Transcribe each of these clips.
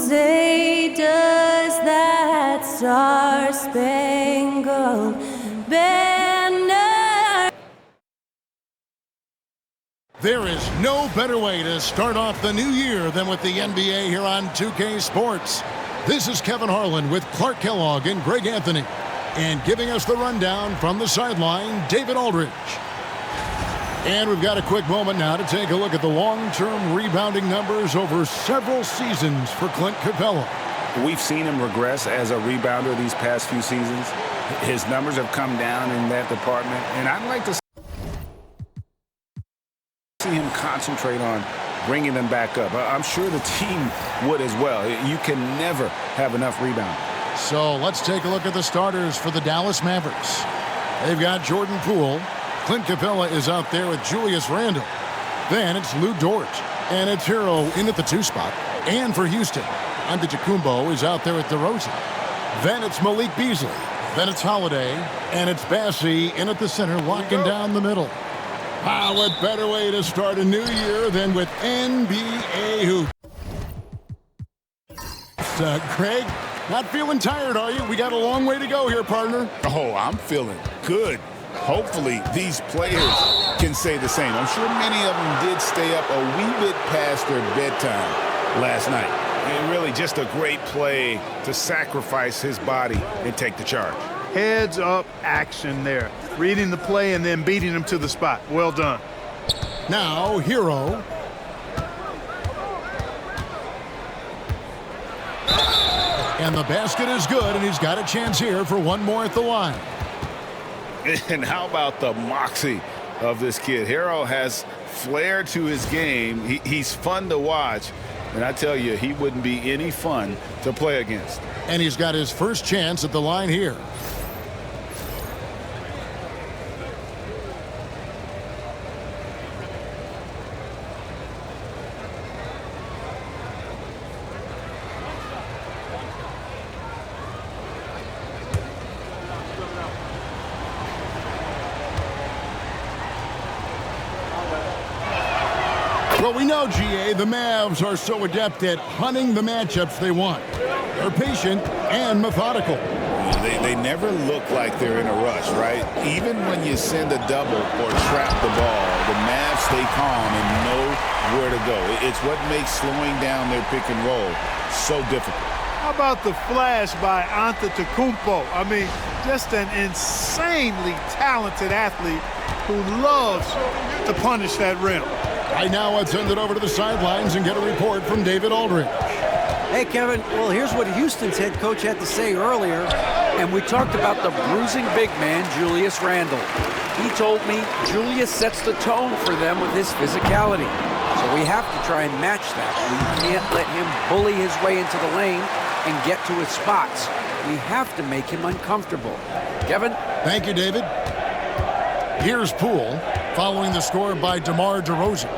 say does that star-spangled banner. There is no better way to start off the new year than with the NBA here on 2K Sports. This is Kevin Harlan with Clark Kellogg and Greg Anthony. And giving us the rundown from the sideline, David Aldridge. And we've got a quick moment now to take a look at the long-term rebounding numbers over several seasons for Clint Capella. We've seen him regress as a rebounder these past few seasons. His numbers have come down in that department, and I'd like to see him concentrate on bringing them back up. I'm sure the team would as well. You can never have enough rebound. So let's take a look at the starters for the Dallas Mavericks. They've got Jordan Poole. Clint Capella is out there with Julius Randle. Then it's Lou Dort. And it's Hero in at the 2 spot. And for Houston, Antetokounmpo is out there with DeRozan. Then it's Malik Beasley. Then it's Holiday. And it's Bassey in at the center, locking down the middle. Ah, what better way to start a new year than with NBA hoops. Greg, not feeling tired, are you? We got a long way to go here, partner. Oh, I'm feeling good. Hopefully, these players can say the same. I'm sure many of them did stay up a wee bit past their bedtime last night. And really just a great play to sacrifice his body and take the charge. Heads up action there. Reading the play and then beating him to the spot. Well done. Now, Hero. And the basket is good, and he's got a chance here for one more at the line. And how about the moxie of this kid? Hero has flair to his game. He's fun to watch. And I tell you, he wouldn't be any fun to play against. And he's got his first chance at the line here. Well, we know, GA, the Mavs are so adept at hunting the matchups they want. They're patient and methodical. They never look like they're in a rush, right? Even when you send a double or trap the ball, the Mavs stay calm and know where to go. It's what makes slowing down their pick and roll so difficult. How about the flash by Antetokounmpo? I mean, just an insanely talented athlete who loves to punish that rim. Right now, let's send it over to the sidelines and get a report from David Aldridge. Hey, Kevin, well, here's what Houston's head coach had to say earlier, and we talked about the bruising big man, Julius Randle. He told me Julius sets the tone for them with his physicality, so we have to try and match that. We can't let him bully his way into the lane and get to his spots. We have to make him uncomfortable. Kevin? Thank you, David. Here's Poole, following the score by DeMar DeRozan.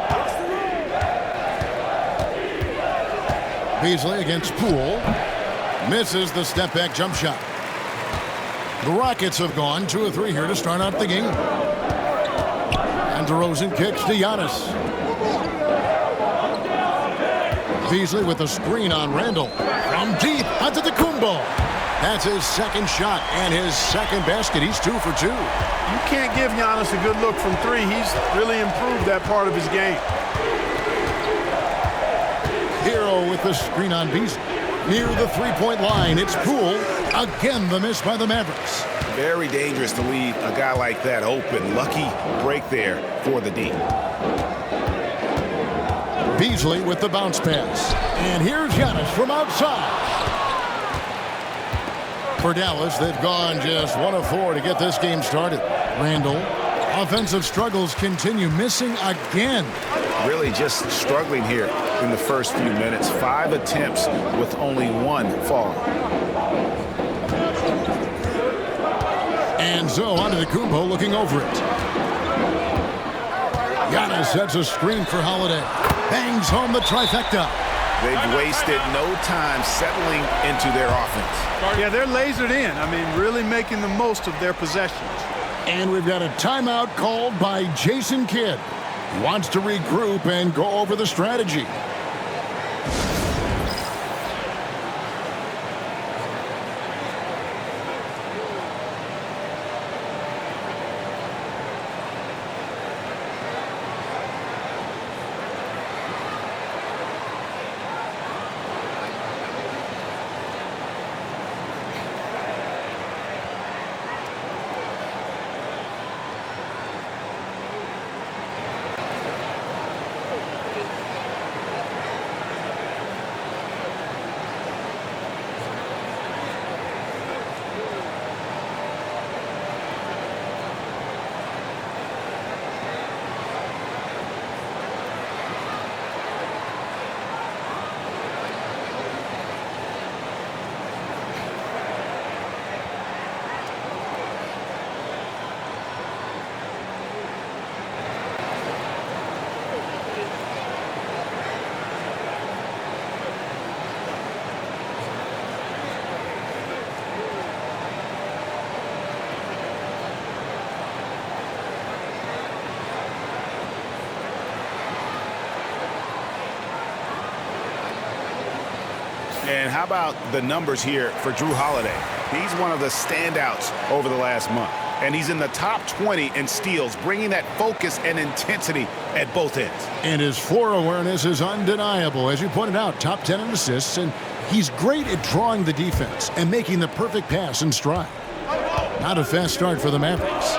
Beasley against Poole. Misses the step-back jump shot. The Rockets have gone 2 of 3 here to start out the game. And DeRozan kicks to Giannis. Beasley with a screen on Randle. From deep, Antetokounmpo. That's his second shot and his second basket. He's 2 for 2. You can't give Giannis a good look from 3. He's really improved that part of his game. Hero with the screen on Beasley. Near the 3-point line, it's Poole. Again, the miss by the Mavericks. Very dangerous to leave a guy like that open. Lucky break there for the D. Beasley with the bounce pass. And here's Giannis from outside. For Dallas, they've gone just 1 of 4 to get this game started. Randle, offensive struggles continue, missing again. Really just struggling here in the first few minutes. 5 attempts with only 1 falling. And so Antetokounmpo looking over it. Giannis sets a screen for Holiday. Bangs home the trifecta. They've wasted no time settling into their offense. Yeah, they're lasered in. I mean, really making the most of their possessions. And we've got a timeout called by Jason Kidd. He wants to regroup and go over the strategy. And how about the numbers here for Drew Holiday? He's one of the standouts over the last month. And he's in the top 20 in steals, bringing that focus and intensity at both ends. And his floor awareness is undeniable. As you pointed out, top 10 in assists, and he's great at drawing the defense and making the perfect pass in stride. Not a fast start for the Mavericks.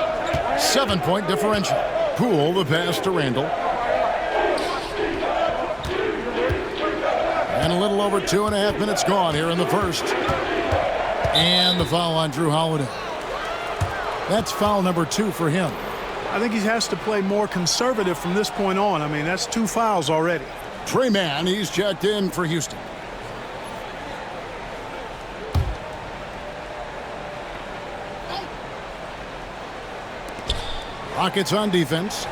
7-point differential. Poole the pass to Randall. And a little over 2.5 minutes gone here in the first. And the foul on Drew Holiday. That's foul number 2 for him. I think he has to play more conservative from this point on. I mean, that's 2 fouls already. Trey Mann, he's checked in for Houston. Rockets on defense.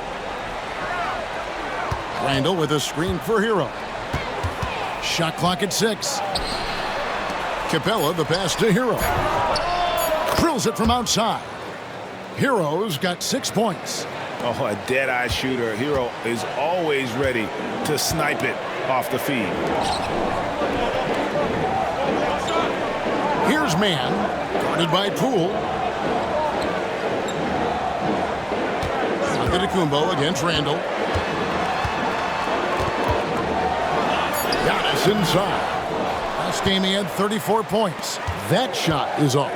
Randall with a screen for Hero. Shot clock at 6. Capella the pass to Hero. Drills it from outside. Hero's got 6 points. Oh, a dead-eye shooter. Hero is always ready to snipe it off the feed. Here's Mann, guarded by Poole. Antetokounmpo against Randall. Giannis inside. Last game he had 34 points. That shot is off.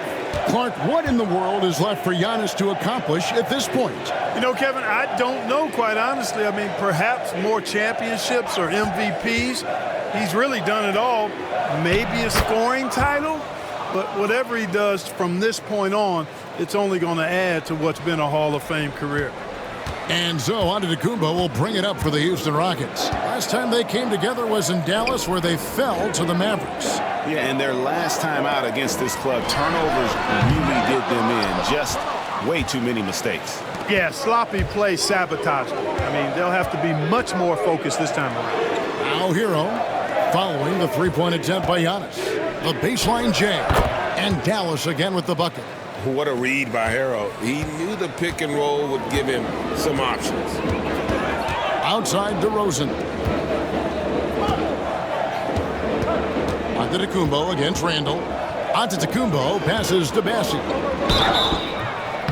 Clark, what in the world is left for Giannis to accomplish at this point? You know, Kevin, I don't know, quite honestly. I mean, perhaps more championships or MVPs. He's really done it all. Maybe a scoring title, but whatever he does from this point on, it's only going to add to what's been a Hall of Fame career. And so Antetokounmpo will bring it up for the Houston Rockets. Last time they came together was in Dallas, where they fell to the Mavericks. Yeah, and their last time out against this club, turnovers really did them in. Just way too many mistakes. Yeah, sloppy play sabotage. I mean, they'll have to be much more focused this time around. Now Hero, following the three-point attempt by Giannis. The baseline jam, and Dallas again with the bucket. What a read by Hero. He knew the pick and roll would give him some options. Outside DeRozan. Antetokounmpo against Randall. Antetokounmpo passes to Bassi.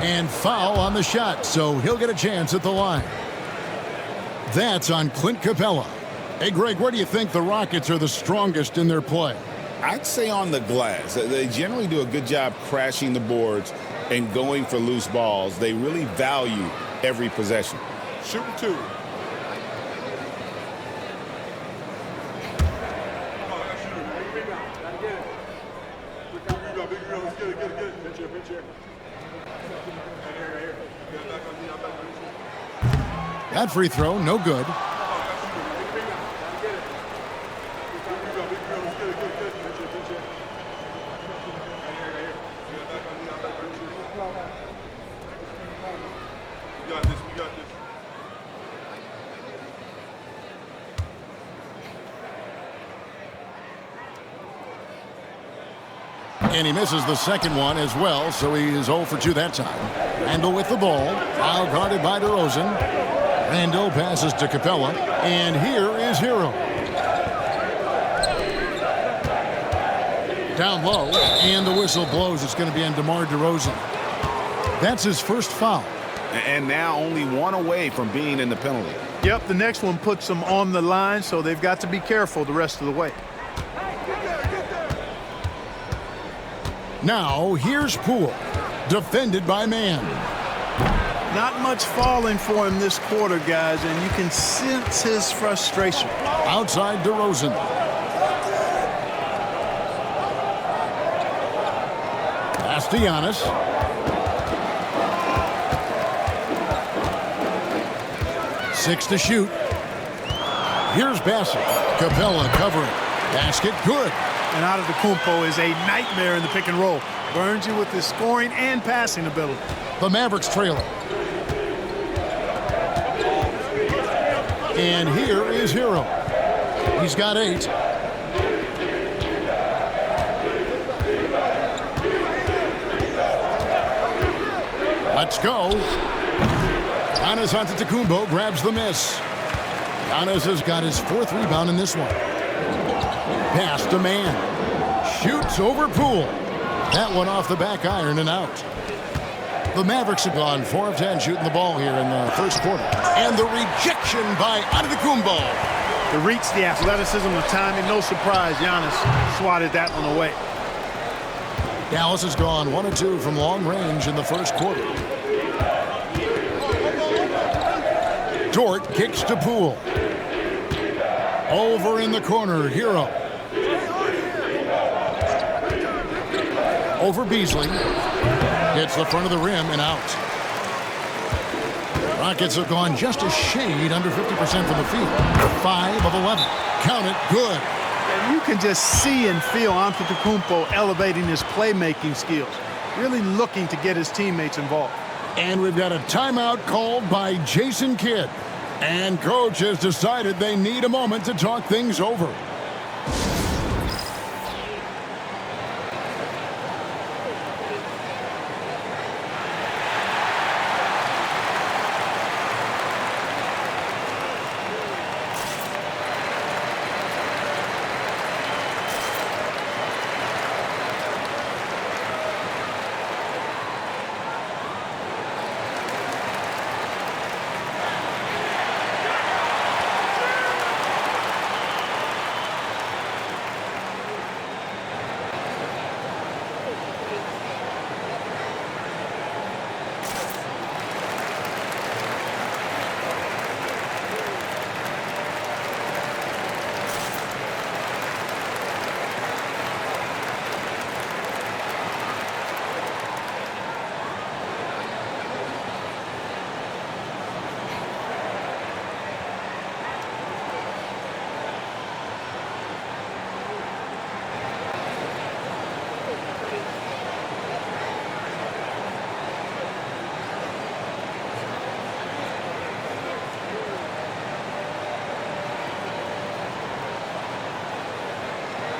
And foul on the shot, so he'll get a chance at the line. That's on Clint Capella. Hey, Greg, where do you think the Rockets are the strongest in their play? I'd say on the glass. They generally do a good job crashing the boards and going for loose balls. They really value every possession. Shooting 2. That free throw, no good. And he misses the second one as well, so he is 0 for 2 that time. Randall with the ball, foul guarded by DeRozan. Randall passes to Capella, and here is Hero. Down low, and the whistle blows. It's going to be on DeMar DeRozan. That's his first foul. And now only one away from being in the penalty. Yep, the next one puts them on the line, so they've got to be careful the rest of the way. Now, here's Poole, defended by Mann. Not much falling for him this quarter, guys, and you can sense his frustration. Outside DeRozan. Pass to Giannis. Six to shoot. Here's Bassett. Capella covering. Basket good. And Antetokounmpo is a nightmare in the pick and roll. Burns you with his scoring and passing ability. The Mavericks trailing. And here is Hero. He's got 8. Let's go. Giannis Antetokounmpo grabs the miss. Giannis has got his 4th rebound in this one. Past a man. Shoots over Poole. That one off the back iron and out. The Mavericks have gone 4 of 10 shooting the ball here in the first quarter. And the rejection by Antetokounmpo. The reach, the athleticism, the timing, no surprise. Giannis swatted that one away. Dallas has gone 1 of 2 from long range in the first quarter. Dort kicks to Poole. Over in the corner, Hero. Over Beasley. Hits the front of the rim and out. Rockets have gone just a shade under 50% from the field. 5 of 11. Count it, good. And you can just see and feel Antetokounmpo elevating his playmaking skills, really looking to get his teammates involved. And we've got a timeout called by Jason Kidd. And coach has decided they need a moment to talk things over.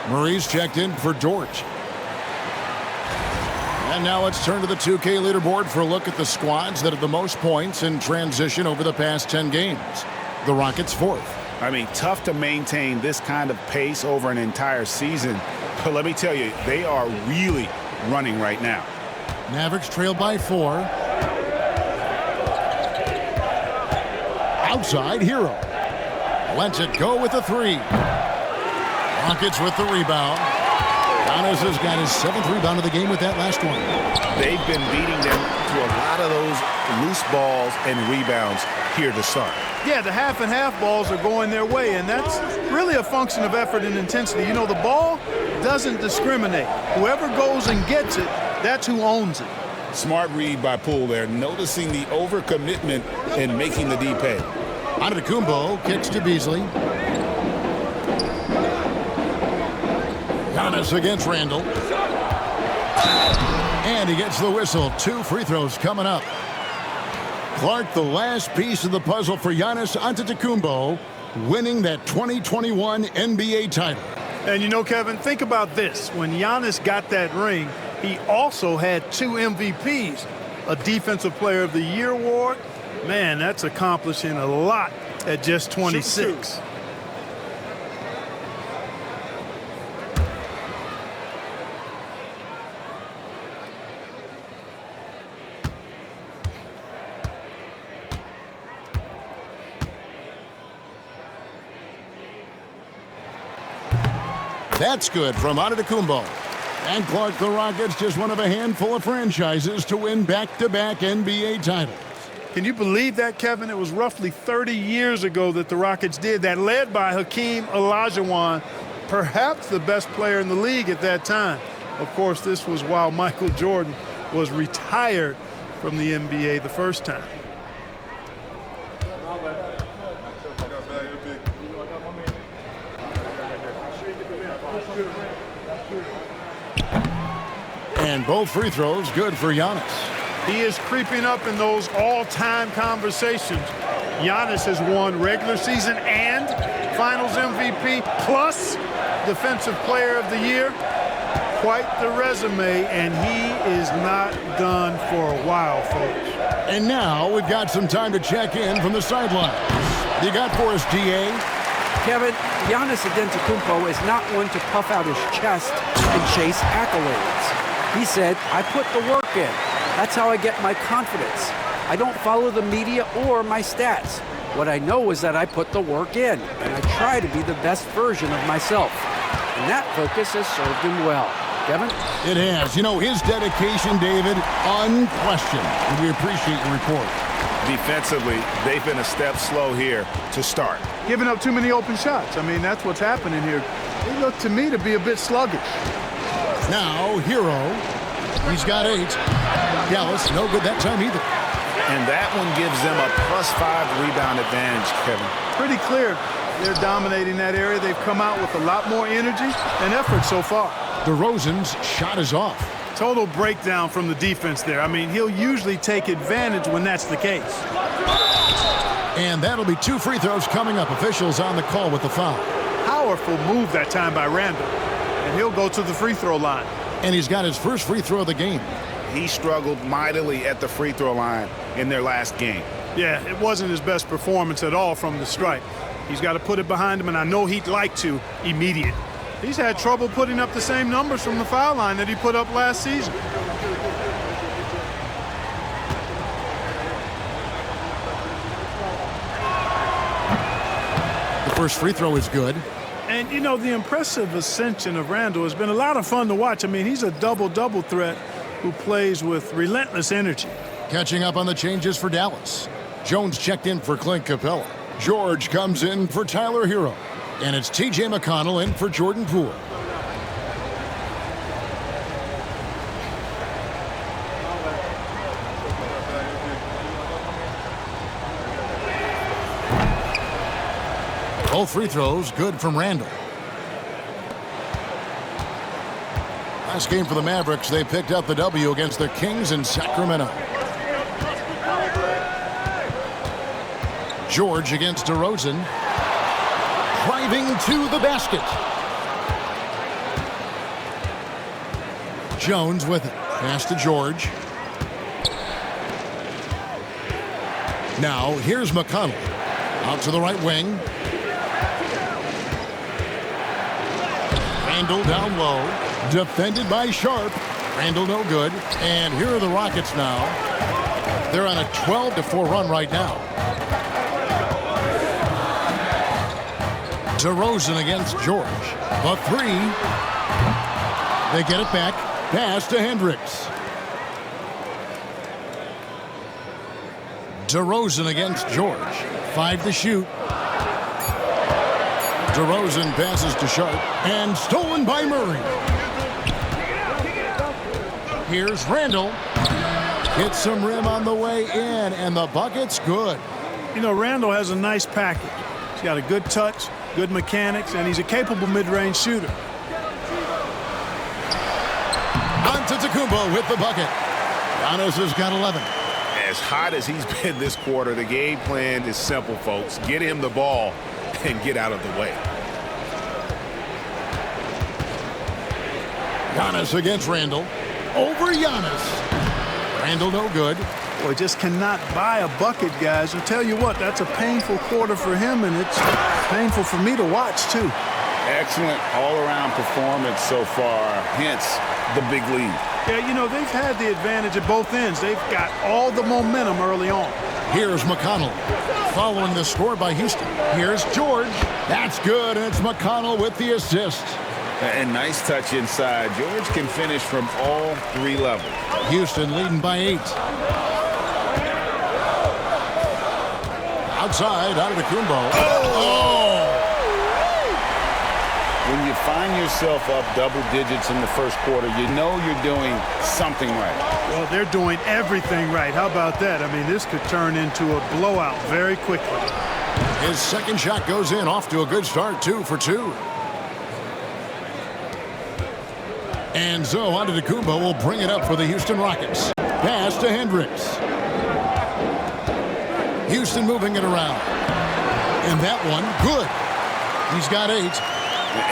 Murray's checked in for Dort. And now let's turn to the 2K leaderboard for a look at the squads that have the most points in transition over the past 10 games. The Rockets 4th. I mean, tough to maintain this kind of pace over an entire season. But let me tell you, they are really running right now. Mavericks trail by 4. Outside, Hero. Lets it go with a 3. Rockets with the rebound. Giannis has got his 7th rebound of the game with that last one. They've been beating them to a lot of those loose balls and rebounds here to start. Yeah, the half and half balls are going their way, and that's really a function of effort and intensity. You know, the ball doesn't discriminate. Whoever goes and gets it, that's who owns it. Smart read by Poole there, noticing the overcommitment and making the D pay. Antetokounmpo kicks to Beasley. Giannis against Randall. And he gets the whistle. 2 free throws coming up. Clark, the last piece of the puzzle for Giannis Antetokounmpo, winning that 2021 NBA title. And you know, Kevin, think about this. When Giannis got that ring, he also had 2 MVPs, a Defensive Player of the Year award. Man, that's accomplishing a lot at just 26. That's good from Antetokounmpo. And Clark, the Rockets, just one of a handful of franchises to win back-to-back NBA titles. Can you believe that, Kevin? It was roughly 30 years ago that the Rockets did that, led by Hakeem Olajuwon, perhaps the best player in the league at that time. Of course, this was while Michael Jordan was retired from the NBA the first time. And both free throws good for Giannis. He is creeping up in those all-time conversations. Giannis has won regular season and Finals MVP plus Defensive Player of the Year. Quite the resume, and he is not done for a while, folks. And now we've got some time to check in from the sidelines. You got for us, DA? Kevin, Giannis Antetokounmpo is not one to puff out his chest and chase accolades. He said, I put the work in. That's how I get my confidence. I don't follow the media or my stats. What I know is that I put the work in, and I try to be the best version of myself. And that focus has served him well. Kevin? It has. You know, his dedication, David, unquestioned. And we appreciate your report. Defensively, they've been a step slow here to start. Giving up too many open shots. I mean, that's what's happening here. They look to me to be a bit sluggish. Now, Hero. He's got 8. Dallas, no good that time either. And that one gives them a +5 rebound advantage, Kevin. Pretty clear. They're dominating that area. They've come out with a lot more energy and effort so far. DeRozan's shot is off. Total breakdown from the defense there. I mean, he'll usually take advantage when that's the case. And that'll be 2 free throws coming up. Officials on the call with the foul. Powerful move that time by Randall. And he'll go to the free throw line. And he's got his first free throw of the game. He struggled mightily at the free throw line in their last game. Yeah, it wasn't his best performance at all from the stripe. He's got to put it behind him, and I know he'd like to immediate. He's had trouble putting up the same numbers from the foul line that he put up last season. The first free throw is good. And, you know, the impressive ascension of Randall has been a lot of fun to watch. I mean, he's a double-double threat who plays with relentless energy. Catching up on the changes for Dallas. Jones checked in for Clint Capella. George comes in for Tyler Hero. And it's T.J. McConnell in for Jordan Poole. Both free throws good from Randall. Last game for the Mavericks, they picked up the W against the Kings in Sacramento. George against DeRozan. Driving to the basket. Jones with it. Pass to George. Now here's McConnell. Out to the right wing. Randall down low. Defended by Sharp. Randall no good. And here are the Rockets now. They're on a 12-4 run right now. DeRozan against George. The 3. They get it back. Pass to Hendricks. DeRozan against George. 5 to shoot. DeRozan passes to Sharp. And stolen by Murray. Here's Randall. Hits some rim on the way in. And the bucket's good. You know, Randall has a nice package. He's got a good touch, good mechanics, and he's a capable mid-range shooter. Antetokounmpo with the bucket. Giannis has got 11. As hot as he's been this quarter, the game plan is simple, folks. Get him the ball and get out of the way. Giannis against Randall. Over Giannis. Randall no good. Boy, just cannot buy a bucket, guys. I'll tell you what, that's a painful quarter for him, and it's painful for me to watch, too. Excellent all-around performance so far, hence the big lead. Yeah, you know, they've had the advantage at both ends. They've got all the momentum early on. Here's McConnell. Following the score by Houston. Here's George. That's good, and it's McConnell with the assist. And nice touch inside. George can finish from all 3 levels. Houston leading by 8. Outside, Antetokounmpo. Oh! When you find yourself up double digits in the first quarter, you know you're doing something right. Well, they're doing everything right. How about that? I mean, this could turn into a blowout very quickly. His second shot goes in, off to a good start, 2 for 2. And so Antetokounmpo will bring it up for the Houston Rockets. Pass to Hendricks. Houston moving it around. And that one, good. He's got 8.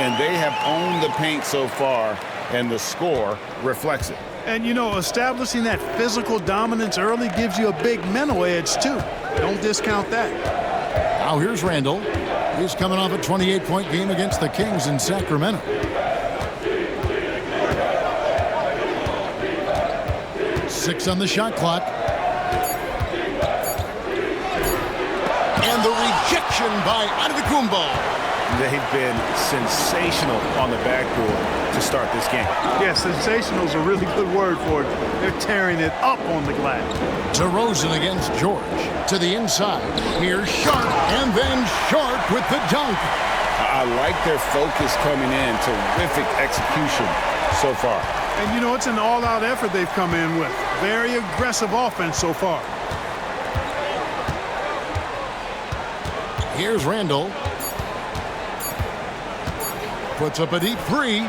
And they have owned the paint so far, and the score reflects it. And, you know, establishing that physical dominance early gives you a big mental edge, too. Don't discount that. Now here's Randall. He's coming off a 28-point game against the Kings in Sacramento. Six on the shot clock. And the rejection by Antetokounmpo. They've been sensational on the backboard to start this game. Yeah, sensational is a really good word for it. They're tearing it up on the glass. DeRozan against George. To the inside. Here's Sharp, and then Sharp with the dunk. I like their focus coming in. Terrific execution so far. And, you know, it's an all-out effort they've come in with. Very aggressive offense so far. Here's Randall. Puts up a deep three.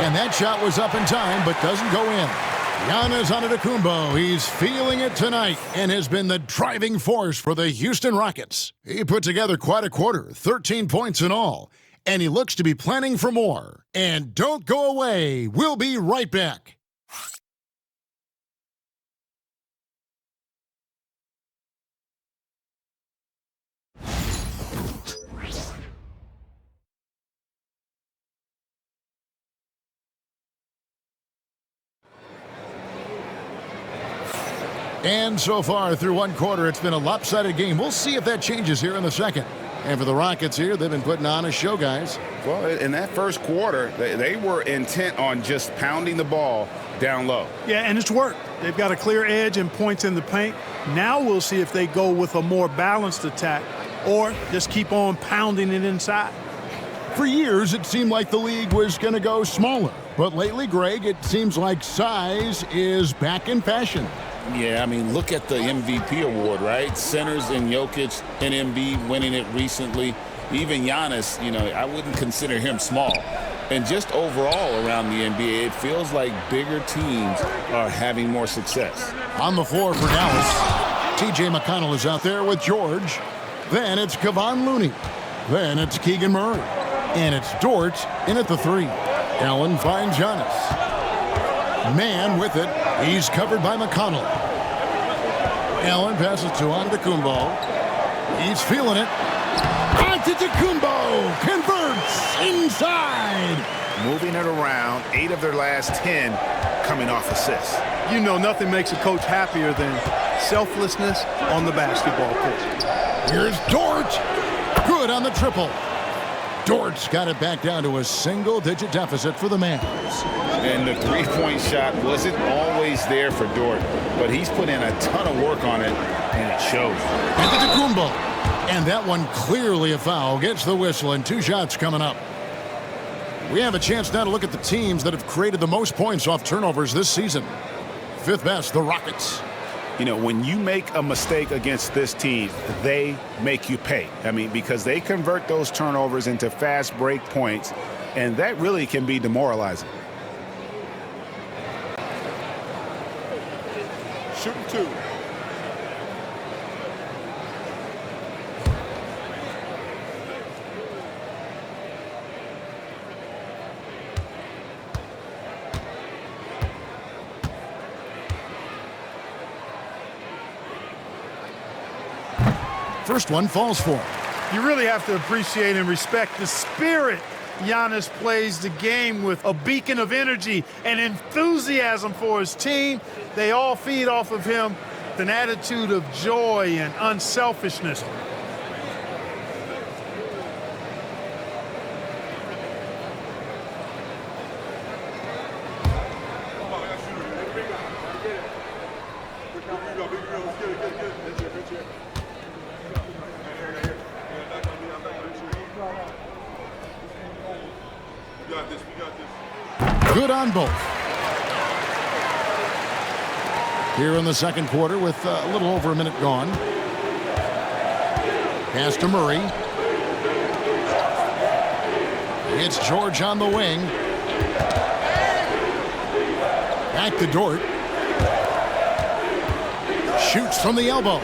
And that shot was up in time, but doesn't go in. Giannis Antetokounmpo, he's feeling it tonight and has been the driving force for the Houston Rockets. He put together quite a quarter, 13 points in all, and he looks to be planning for more. And don't go away. We'll be right back. And so far through one quarter, it's been a lopsided game. We'll see if that changes here in the second. And for the Rockets here, they've been putting on a show, guys. Well, in that first quarter, they were intent on just pounding the ball down low. Yeah, and it's worked. They've got a clear edge and points in the paint. Now we'll see if they go with a more balanced attack or just keep on pounding it inside. For years, it seemed like the league was going to go smaller. But lately, Greg, it seems like size is back in fashion. Yeah, I mean, look at the MVP award, right? Centers and Jokic and Embiid winning it recently. Even Giannis, you know, I wouldn't consider him small. And just overall around the NBA, it feels like bigger teams are having more success. On the floor for Dallas, T.J. McConnell is out there with George. Then it's Kevon Looney. Then it's Keegan Murray. And it's Dort in at the three. Allen finds Giannis. Man with it. He's covered by McConnell. Allen passes to Antetokounmpo. He's feeling it. Antetokounmpo converts inside. Moving it around, 8 of their last 10 coming off assists. You know, nothing makes a coach happier than selflessness on the basketball court. Here's Dort. Good on the triple. Dort's got it back down to a single-digit deficit for the Mavs. And the three-point shot wasn't always there for Dort, but he's put in a ton of work on it, and it shows. Antetokounmpo. And that one clearly a foul. Gets the whistle, and 2 shots coming up. We have a chance now to look at the teams that have created the most points off turnovers this season. 5th best, the Rockets. You know, when you make a mistake against this team, they make you pay. I mean, because they convert those turnovers into fast break points, and that really can be demoralizing. Shooting 2. First one falls for him. You really have to appreciate and respect the spirit Giannis plays the game with. A beacon of energy and enthusiasm for his team. They all feed off of him with an attitude of joy and unselfishness. Good on both. Here in the second quarter with a little over a minute gone. Pass to Murray. It's George on the wing. Back to Dort. Shoots from the elbow.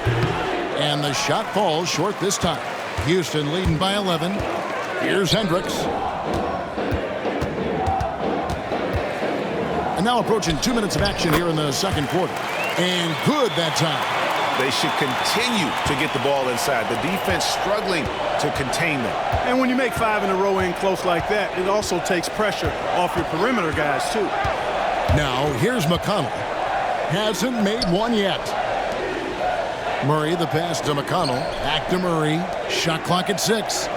And the shot falls short this time. Houston leading by 11. Here's Hendricks. And now approaching 2 minutes of action here in the second quarter. And good that time. They should continue to get the ball inside. The defense struggling to contain them. And when you make 5 in a row in close like that, it also takes pressure off your perimeter guys, too. Now, here's McConnell. Hasn't made one yet. Murray, the pass to McConnell. Back to Murray. Shot clock at 6.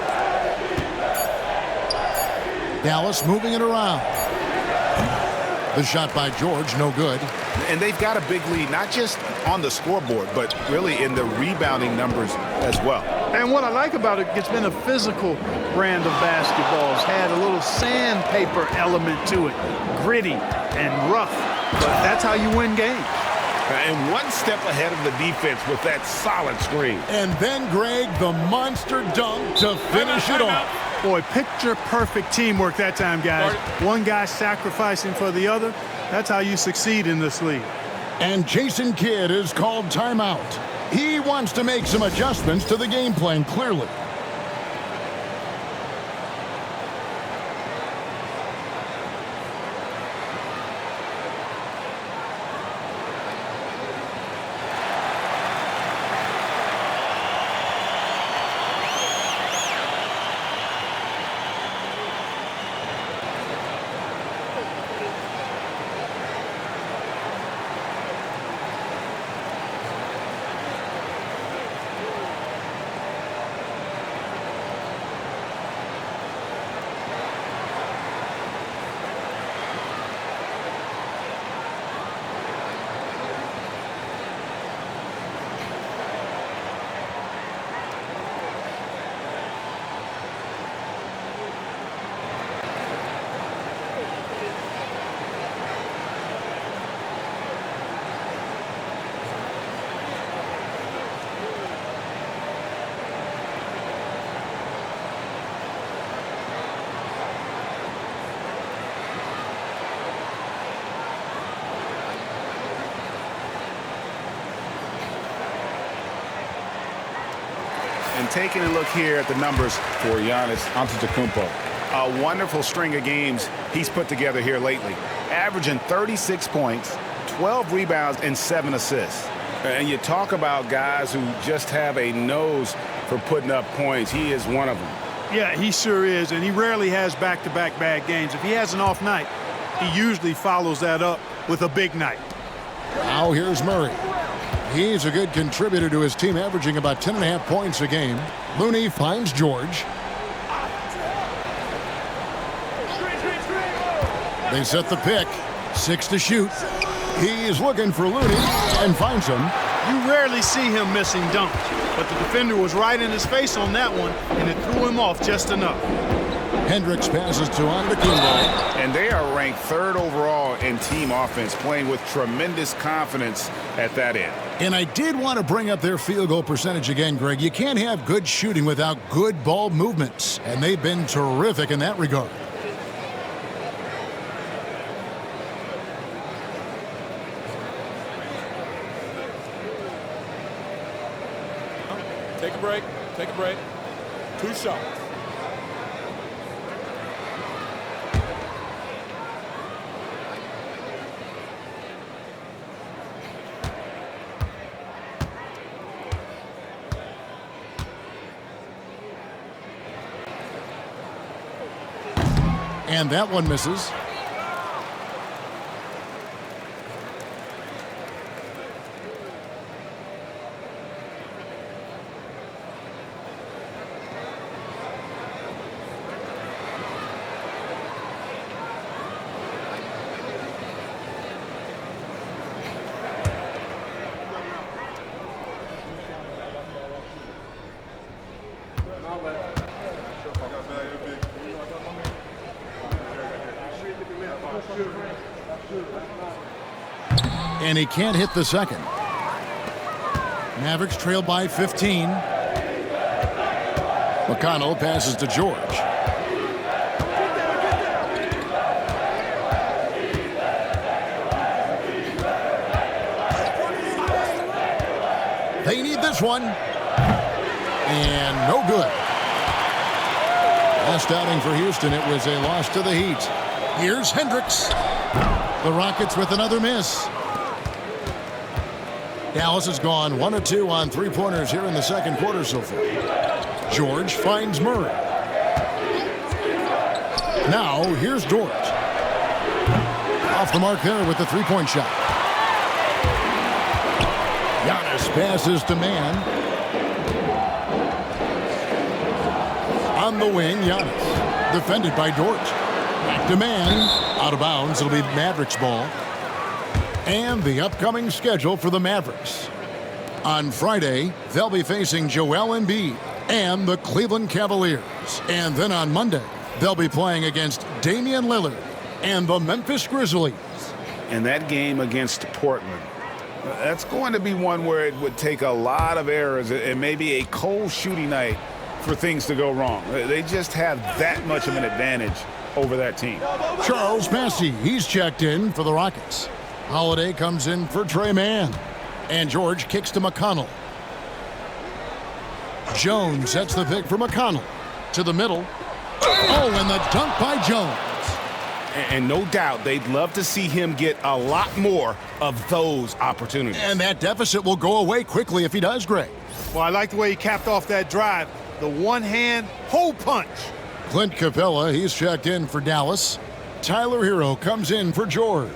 Dallas moving it around. The shot by George, no good. And they've got a big lead, not just on the scoreboard, but really in the rebounding numbers as well. And what I like about it, it's been a physical brand of basketball. It's had a little sandpaper element to it, gritty and rough. But that's how you win games. And one step ahead of the defense with that solid screen. And then, Greg, the monster dunk to finish it off. Boy, picture-perfect teamwork that time, guys. One guy sacrificing for the other. That's how you succeed in this league. And Jason Kidd is called timeout. He wants to make some adjustments to the game plan, clearly. And taking a look here at the numbers for Giannis Antetokounmpo. A wonderful string of games he's put together here lately. Averaging 36 points, 12 rebounds, and 7 assists. And you talk about guys who just have a nose for putting up points. He is one of them. Yeah, he sure is, and he rarely has back-to-back bad games. If he has an off night, he usually follows that up with a big night. Now here's Murray. He's a good contributor to his team, averaging about 10.5 points a game. Looney finds George. They set the pick. 6 to shoot. He's looking for Looney and finds him. You rarely see him missing dunks, but the defender was right in his face on that one, and it threw him off just enough. Hendricks passes to Antetokounmpo. And they are ranked 3rd overall in team offense, playing with tremendous confidence at that end. And I did want to bring up their field goal percentage again, Greg. You can't have good shooting without good ball movements, and they've been terrific in that regard. Take a break. Take a break. 2 shots. And that one misses. And he can't hit the second. Mavericks trail by 15. McConnell passes to George. They need this one. And no good. Last outing for Houston, it was a loss to the Heat. Here's Hendricks. The Rockets with another miss. Dallas has gone 1 of 2 on three-pointers here in the second quarter so far. George finds Murray. Now, here's George. Off the mark there with the three-point shot. Giannis passes to man. On the wing, Giannis. Defended by George. Back to man. Out of bounds. It'll be Mavericks ball. And the upcoming schedule for the Mavericks. On Friday, they'll be facing Joel Embiid and the Cleveland Cavaliers. And then on Monday, they'll be playing against Damian Lillard and the Memphis Grizzlies. And that game against Portland, that's going to be one where it would take a lot of errors and maybe a cold shooting night for things to go wrong. They just have that much of an advantage over that team. Charles Massey, he's checked in for the Rockets. Holiday comes in for Trey Mann. And George kicks to McConnell. Jones sets the pick for McConnell. To the middle. Oh, and the dunk by Jones. And no doubt they'd love to see him get a lot more of those opportunities. And that deficit will go away quickly if he does, Greg. Well, I like the way he capped off that drive. The one-hand hole punch. Clint Capella, he's checked in for Dallas. Tyler Hero comes in for George.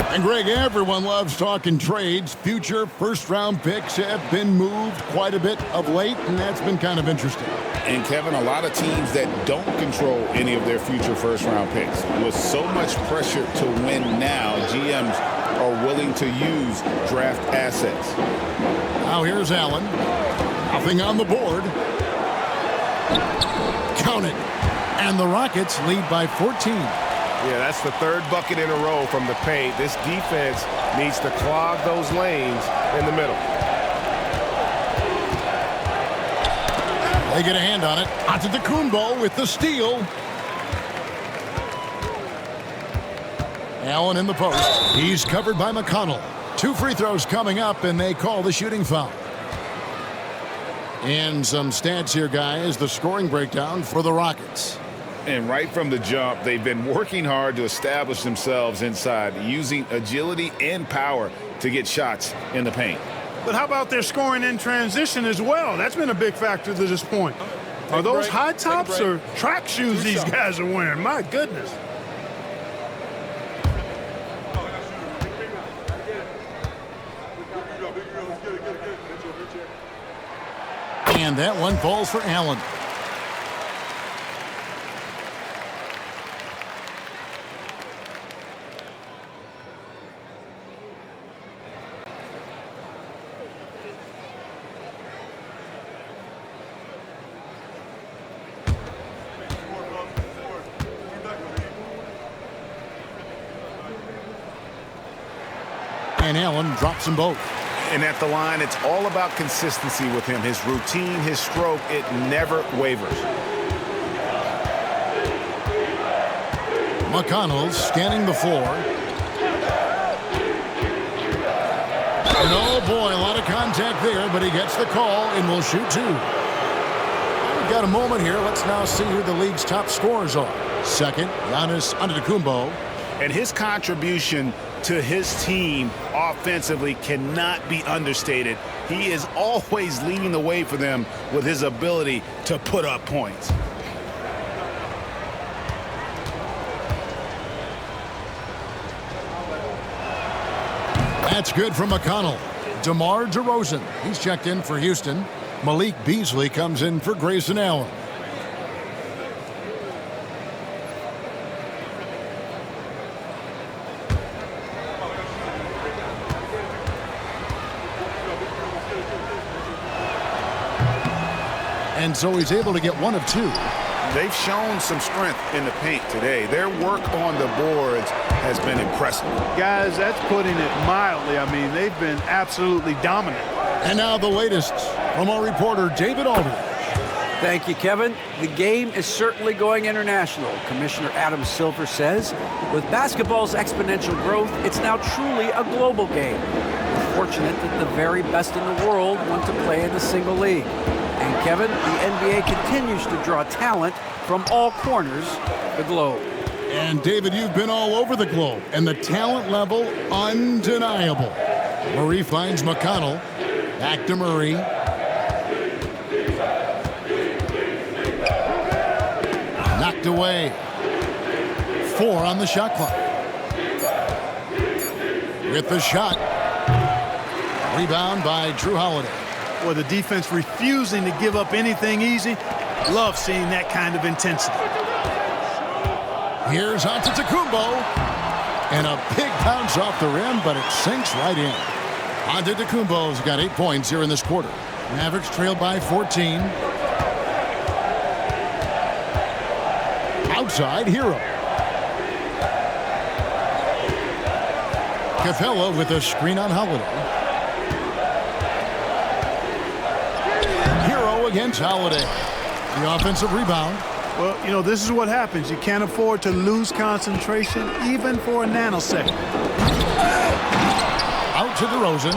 And Greg, everyone loves talking trades. Future first-round picks have been moved quite a bit of late, and that's been kind of interesting. And, Kevin, a lot of teams that don't control any of their future first-round picks. With so much pressure to win now, GMs are willing to use draft assets. Now here's Allen. Nothing on the board. Count it. And the Rockets lead by 14. Yeah, that's the third bucket in a row from the paint. This defense needs to clog those lanes in the middle. They get a hand on it. Antetokounmpo with the steal. Allen in the post. He's covered by McConnell. 2 free throws coming up, and they call the shooting foul. And some stats here, guys. The scoring breakdown for the Rockets. And right from the jump, they've been working hard to establish themselves inside, using agility and power to get shots in the paint. But how about their scoring in transition as well? That's been a big factor to this point. Are those high tops or track shoes these guys are wearing? My goodness. And that one falls for Allen. And Allen drops them both. And at the line, it's all about consistency with him. His routine, his stroke, it never wavers. McConnell scanning the floor. And oh boy, a lot of contact there, but he gets the call and will shoot 2. We've got a moment here. Let's now see who the league's top scorers are. Second, Giannis Antetokounmpo. And his contribution to his team offensively cannot be understated. He is always leading the way for them with his ability to put up points. That's good from McConnell. DeMar DeRozan, he's checked in for Houston. Malik Beasley comes in for Grayson Allen. And so he's able to get 1 of 2. They've shown some strength in the paint today. Their work on the boards has been impressive. Guys, that's putting it mildly. I mean, they've been absolutely dominant. And now the latest from our reporter, David Aldridge. Thank you, Kevin. The game is certainly going international. Commissioner Adam Silver says, with basketball's exponential growth, it's now truly a global game. We're fortunate that the very best in the world want to play in a single league. And Kevin, the NBA continues to draw talent from all corners of the globe. And David, you've been all over the globe, and the talent level undeniable. Murray finds McConnell. Back to Murray. Knocked away. 4 on the shot clock. With the shot. Rebound by Drew Holiday. Boy, the defense refusing to give up anything easy. Love seeing that kind of intensity. Here's Antetokounmpo. And a big bounce off the rim, but it sinks right in. Antetokounmpo's got 8 points here in this quarter. Mavericks trailed by 14. Outside, Hero. Capella with a screen on Holiday. Hero against Holiday. The offensive rebound. Well, you know, this is what happens. You can't afford to lose concentration even for a nanosecond. Out to DeRozan.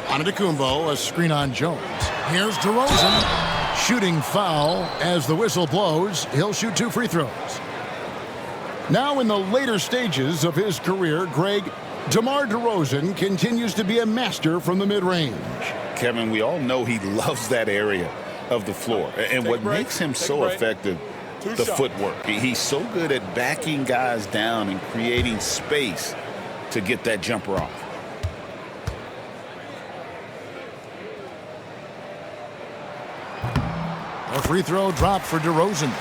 Antetokounmpo, a screen on Jones. Here's DeRozan. Shooting foul as the whistle blows. He'll shoot 2 free throws. Now in the later stages of his career, Greg, DeMar DeRozan continues to be a master from the mid-range. Kevin, we all know he loves that area of the floor. And what makes him so effective, the footwork. He's so good at backing guys down and creating space to get that jumper off. A free throw drop for DeRozan.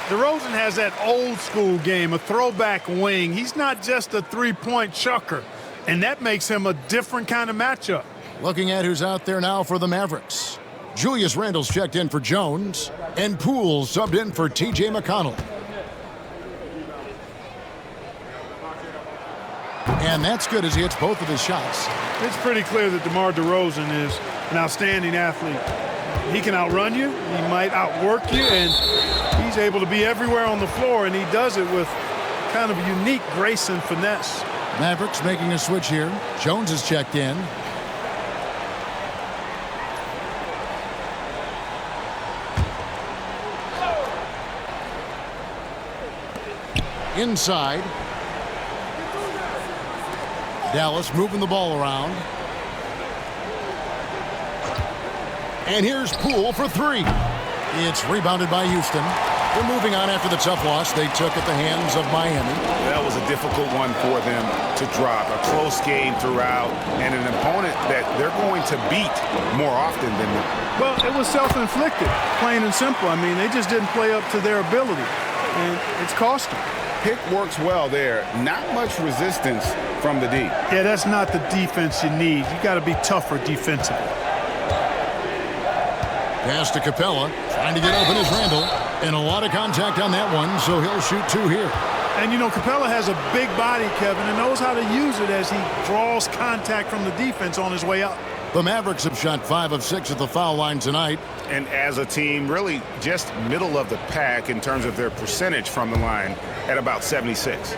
DeRozan has that old school game, a throwback wing. He's not just a three-point chucker, and that makes him a different kind of matchup. Looking at who's out there now for the Mavericks. Julius Randle's checked in for Jones, and Poole subbed in for T.J. McConnell. And that's good as he hits both of his shots. It's pretty clear that DeMar DeRozan is an outstanding athlete. He can outrun you, he might outwork you, and he's able to be everywhere on the floor, and he does it with kind of unique grace and finesse. Mavericks making a switch here. Jones is checked in. Inside. Dallas moving the ball around. And here's Poole for 3. It's rebounded by Houston. They're moving on after the tough loss they took at the hands of Miami. That was a difficult one for them to drop. A close game throughout, and an opponent that they're going to beat more often than not. Well, it was self-inflicted, plain and simple. I mean, they just didn't play up to their ability, and it's cost them. Pick works well there. Not much resistance from the D. Yeah, that's not the defense you need. You got to be tougher defensively. Pass to Capella, trying to get open is Randle, and a lot of contact on that one, so he'll shoot 2 here. And, you know, Capella has a big body, Kevin, and knows how to use it as he draws contact from the defense on his way up. The Mavericks have shot 5 of 6 at the foul line tonight. And as a team, really just middle of the pack in terms of their percentage from the line at about 76.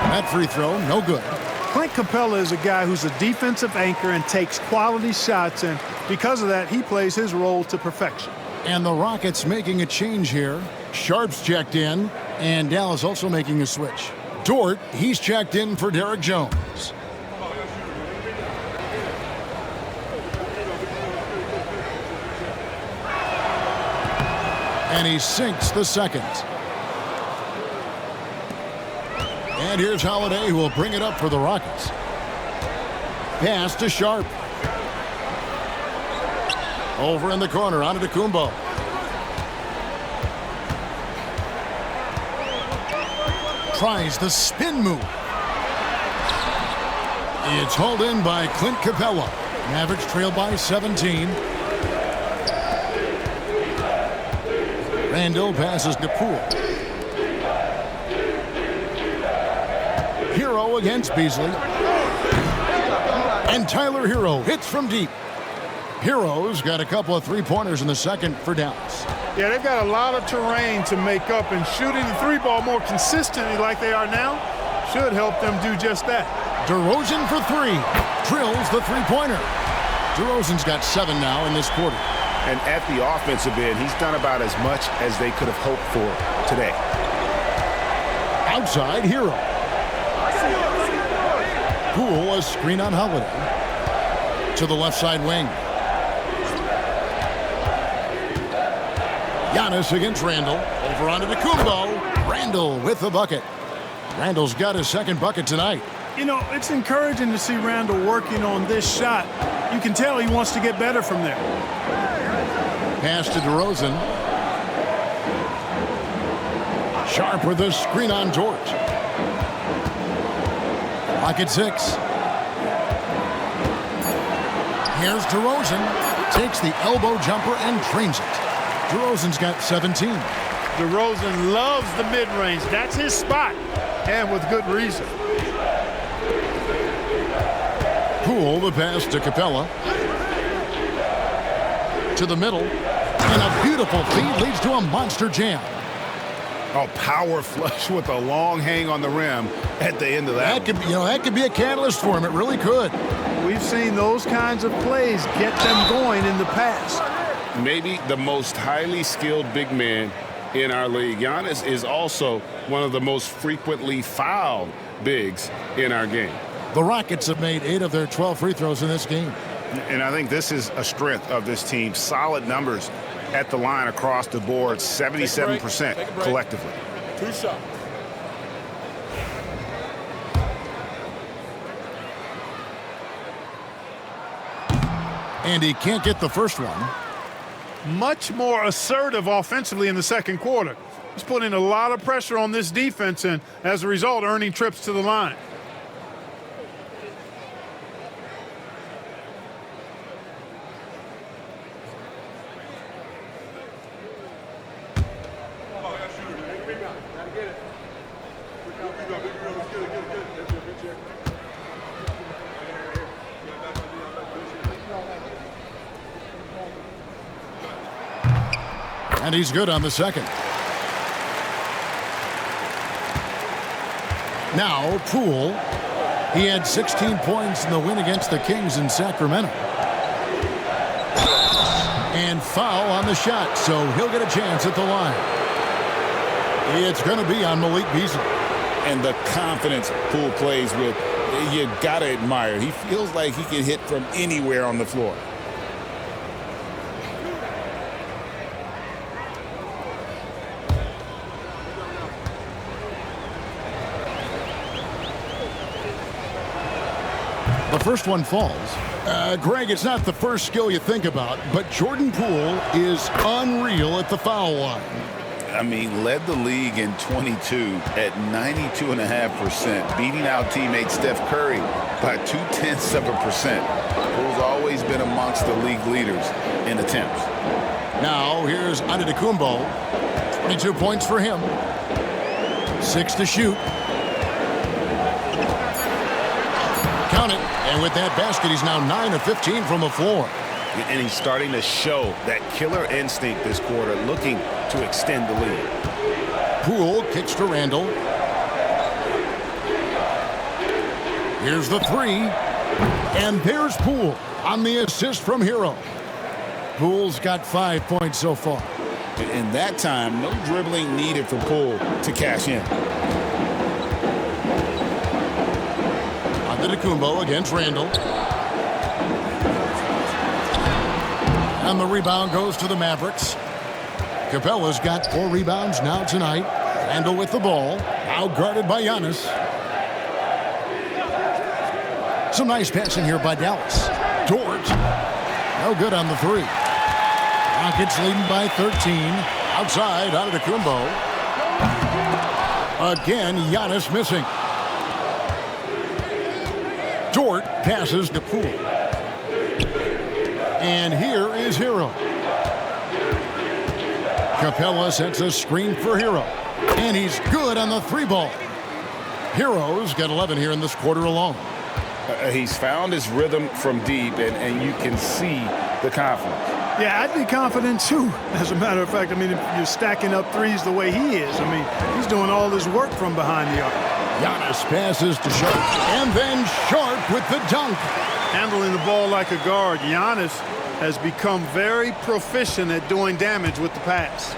That free throw, no good. Clint Capella is a guy who's a defensive anchor and takes quality shots, and because of that, he plays his role to perfection. And the Rockets making a change here. Sharp's checked in, and Dallas also making a switch. Dort, he's checked in for Derek Jones. And he sinks the second. And here's Holiday, who will bring it up for the Rockets. Pass to Sharp. Over in the corner, Antetokounmpo. Tries the spin move. It's hauled in by Clint Capella. Mavericks trail by 17. Randle passes to Poole. Hero DeCumbo against Beasley. And Tyler Hero hits from deep. Hero's got a couple of three-pointers in the second for Dallas. Yeah, they've got a lot of terrain to make up, and shooting the three ball more consistently like they are now should help them do just that. DeRozan for three. Drills the three-pointer. DeRozan's got 7 now in this quarter. And at the offensive end, he's done about as much as they could have hoped for today. Outside, Hero. Poole, a screen on Holiday. To the left side wing. Giannis against Randall. Over onto DeCumbo. Randall with the bucket. Randall's got his second bucket tonight. You know, it's encouraging to see Randall working on this shot. You can tell he wants to get better from there. Pass to DeRozan. Sharp with a screen on George. Clock at 6. Here's DeRozan. Takes the elbow jumper and drains it. DeRozan's got 17. DeRozan loves the mid-range. That's his spot, and with good reason. Poole, the pass to Capella. To the middle. And a beautiful feed leads to a monster jam. A power flush with a long hang on the rim at the end of that. That could be a catalyst for him. It really could. We've seen those kinds of plays get them going in the past. Maybe the most highly skilled big man in our league. Giannis is also one of the most frequently fouled bigs in our game. The Rockets have made 8 of their 12 free throws in this game. And I think this is a strength of this team. Solid numbers at the line across the board, 77% collectively. 2 shots. And he can't get the first one. Much more assertive offensively in the second quarter. He's putting a lot of pressure on this defense and, as a result, earning trips to the line. And he's good on the second. Now, Poole. He had 16 points in the win against the Kings in Sacramento. And foul on the shot, so he'll get a chance at the line. It's going to be on Malik Beasley. And the confidence Poole plays with, you got to admire. He feels like he can hit from anywhere on the floor. The first one falls. Greg, it's not the first skill you think about, but Jordan Poole is unreal at the foul line. I mean, led the league in 22 at 92.5%, beating out teammate Steph Curry by 0.2%. Poole's always been amongst the league leaders in attempts. Now, here's Antetokounmpo. 22 points for him. 6 to shoot. Count it. And with that basket, he's now 9 of 15 from the floor. And he's starting to show that killer instinct this quarter, looking to extend the lead. Poole kicks to Randall. Here's the 3. And there's Poole on the assist from Hero. Poole's got 5 points so far. In that time, no dribbling needed for Poole to cash in. Antetokounmpo against Randall. And the rebound goes to the Mavericks. Capella's got 4 rebounds now tonight. Randall with the ball. Now guarded by Giannis. Some nice passing here by Dallas. Dort. No good on the 3. Rockets leading by 13. Outside, Antetokounmpo. Again, Giannis missing. Dort passes to Poole. And here is Hero. Capella sets a screen for Hero. And he's good on the 3 ball. Hero's got 11 here in this quarter alone. He's found his rhythm from deep, and you can see the confidence. Yeah, I'd be confident too. As a matter of fact, I mean, if you're stacking up threes the way he is, I mean, he's doing all this work from behind the arc. Giannis passes to Sharp, and then Sharp with the dunk. Handling the ball like a guard, Giannis has become very proficient at doing damage with the pass.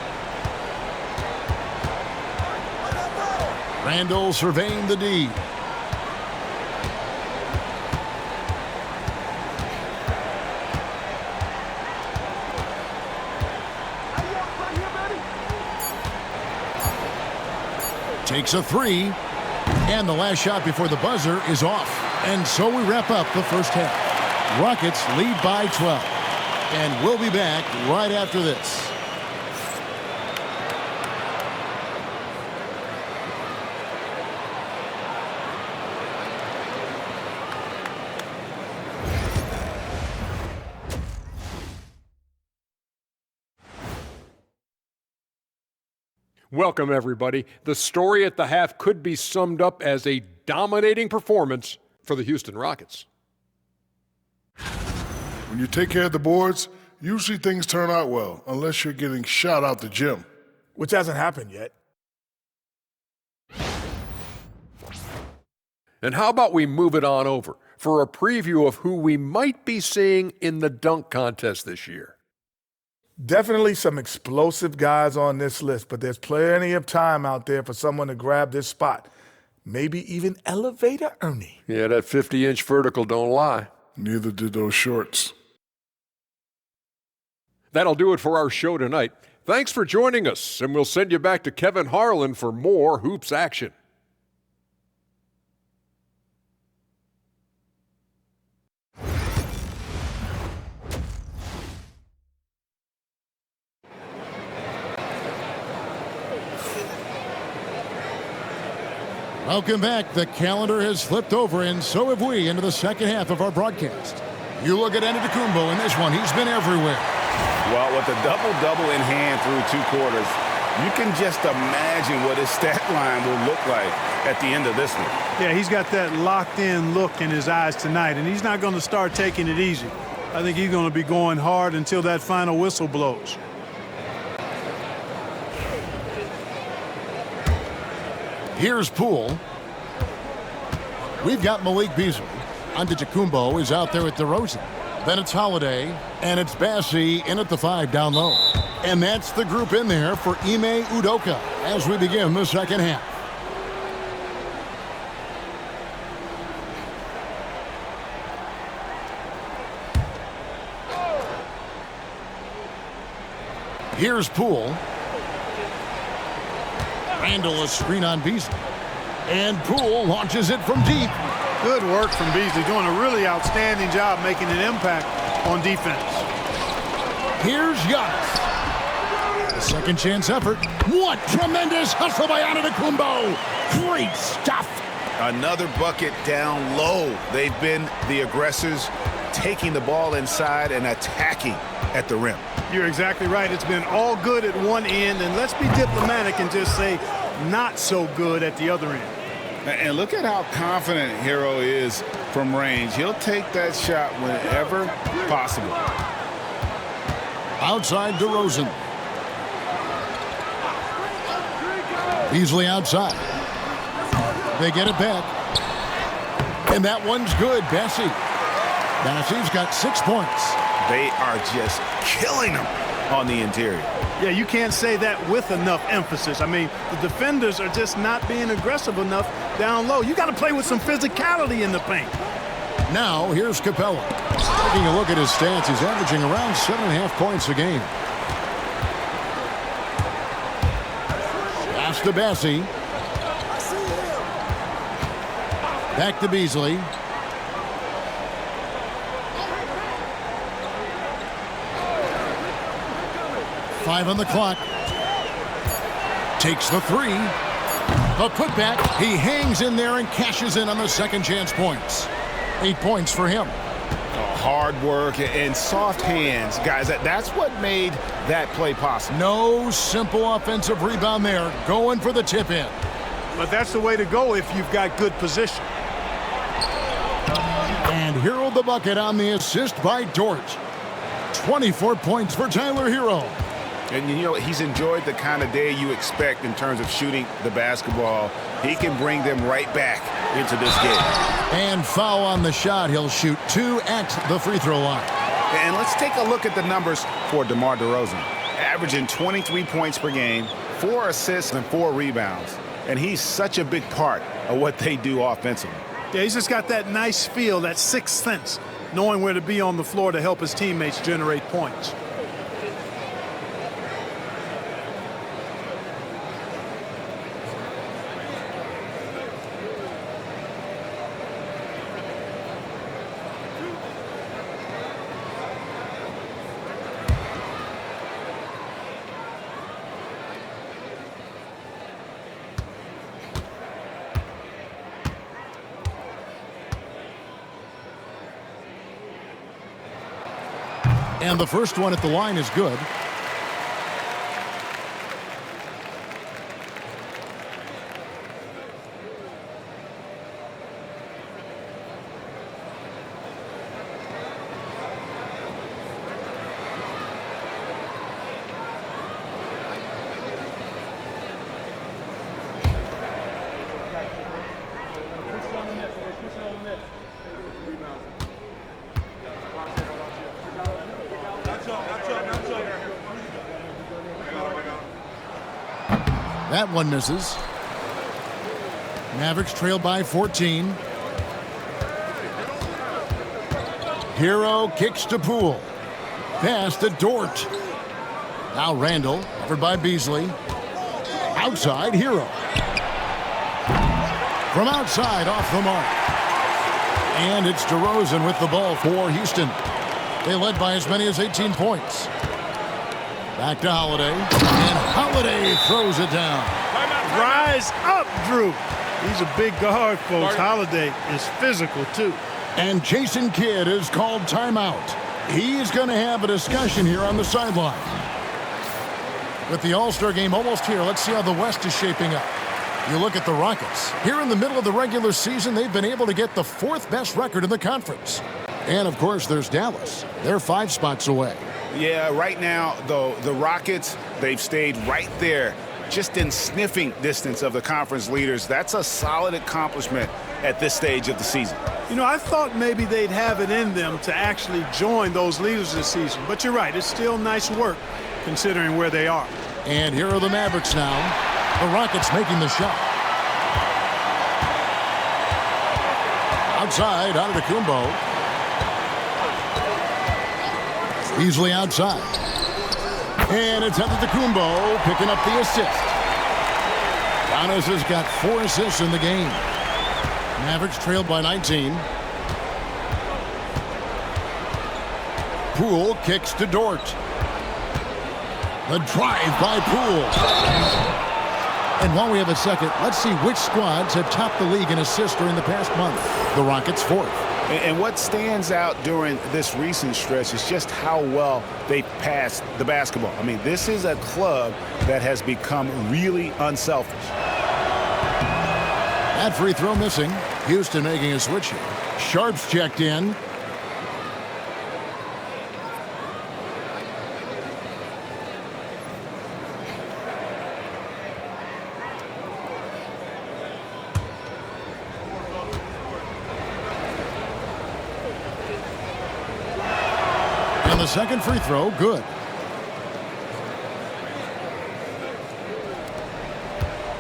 Randle surveying the D. Takes a three, and the last shot before the buzzer is off. And so we wrap up the first half. Rockets lead by 12. And we'll be back right after this. Welcome, everybody. The story at the half could be summed up as a dominating performance for the Houston Rockets. When you take care of the boards, usually things turn out well, unless you're getting shot out the gym. Which hasn't happened yet. And how about we move it on over for a preview of who we might be seeing in the dunk contest this year. Definitely some explosive guys on this list, but there's plenty of time out there for someone to grab this spot. Maybe even Elevator Ernie. Yeah, that 50-inch vertical don't lie. Neither did those shorts. That'll do it for our show tonight. Thanks for joining us, and we'll send you back to Kevin Harlan for more hoops action. Welcome back. The calendar has flipped over, and so have we, into the second half of our broadcast. You look at Antetokounmpo in this one. He's been everywhere. Well, with a double-double in hand through 2 quarters, you can just imagine what his stat line will look like at the end of this one. Yeah, he's got that locked-in look in his eyes tonight, and he's not going to start taking it easy. I think he's going to be going hard until that final whistle blows. Here's Poole. We've got Malik Beasley. Antetokounmpo is out there with DeRozan. Then it's Holiday, and it's Bassi in at the 5 down low. And that's the group in there for Ime Udoka as we begin the second half. Here's Poole. Randle a screen on Beasley. And Poole launches it from deep. Good work from Beasley, doing a really outstanding job making an impact on defense. Here's Giannis. A second chance effort. What tremendous hustle by Antetokounmpo. Great stuff. Another bucket down low. They've been the aggressors, taking the ball inside and attacking at the rim. You're exactly right. It's been all good at one end, and let's be diplomatic and just say not so good at the other end. And look at how confident Hero is from range. He'll take that shot whenever possible. Outside DeRozan. Beasley outside. They get it back. And that one's good. Bassi's got 6 points. They are just killing him on the interior. Yeah, you can't say that with enough emphasis. I mean, the defenders are just not being aggressive enough down low. You got to play with some physicality in the paint. Now, here's Capella. Taking a look at his stats, he's averaging around 7.5 points a game. Pass to Bassi. Back to Beasley. Five on the clock. Takes the 3. A putback. He hangs in there and cashes in on the second chance points. 8 points for him. Hard work and soft hands, guys. That's what made that play possible. No simple offensive rebound there. Going for the tip in. But that's the way to go if you've got good position. And Hero the bucket on the assist by Dort. 24 points for Tyler Hero. And, you know, he's enjoyed the kind of day you expect in terms of shooting the basketball. He can bring them right back into this game. And foul on the shot. He'll shoot 2 at the free throw line. And let's take a look at the numbers for DeMar DeRozan. Averaging 23 points per game, 4 assists and 4 rebounds. And he's such a big part of what they do offensively. Yeah, he's just got that nice feel, that sixth sense, knowing where to be on the floor to help his teammates generate points. And the first one at the line is good. That one misses. Mavericks trail by 14. Hero kicks to Poole. Pass to Dort. Now Randall, covered by Beasley. Outside, Hero. From outside, off the mark. And it's DeRozan with the ball for Houston. They led by as many as 18 points. Back to Holiday. And Holiday throws it down. Rise up, Drew. He's a big guard, folks. Holiday is physical, too. And Jason Kidd is called timeout. He's going to have a discussion here on the sideline. With the All-Star game almost here, let's see how the West is shaping up. You look at the Rockets. Here in the middle of the regular season, they've been able to get the 4th best record in the conference. And, of course, there's Dallas. They're 5 spots away. Yeah, right now, though, the Rockets, they've stayed right there, just in sniffing distance of the conference leaders. That's a solid accomplishment at this stage of the season. You know, I thought maybe they'd have it in them to actually join those leaders this season. But you're right, it's still nice work considering where they are. And here are the Mavericks now. The Rockets making the shot. Outside, Antetokounmpo. Easily outside. And it's Antetokounmpo picking up the assist. Giannis has got 4 assists in the game. Mavericks trailed by 19. Poole kicks to Dort. The drive by Poole. And while we have a second, let's see which squads have topped the league in assists during the past month. The Rockets 4th. And what stands out during this recent stretch is just how well they passed the basketball. I mean, this is a club that has become really unselfish. That free throw missing. Houston making a switch here. Sharp's checked in. The second free throw, good.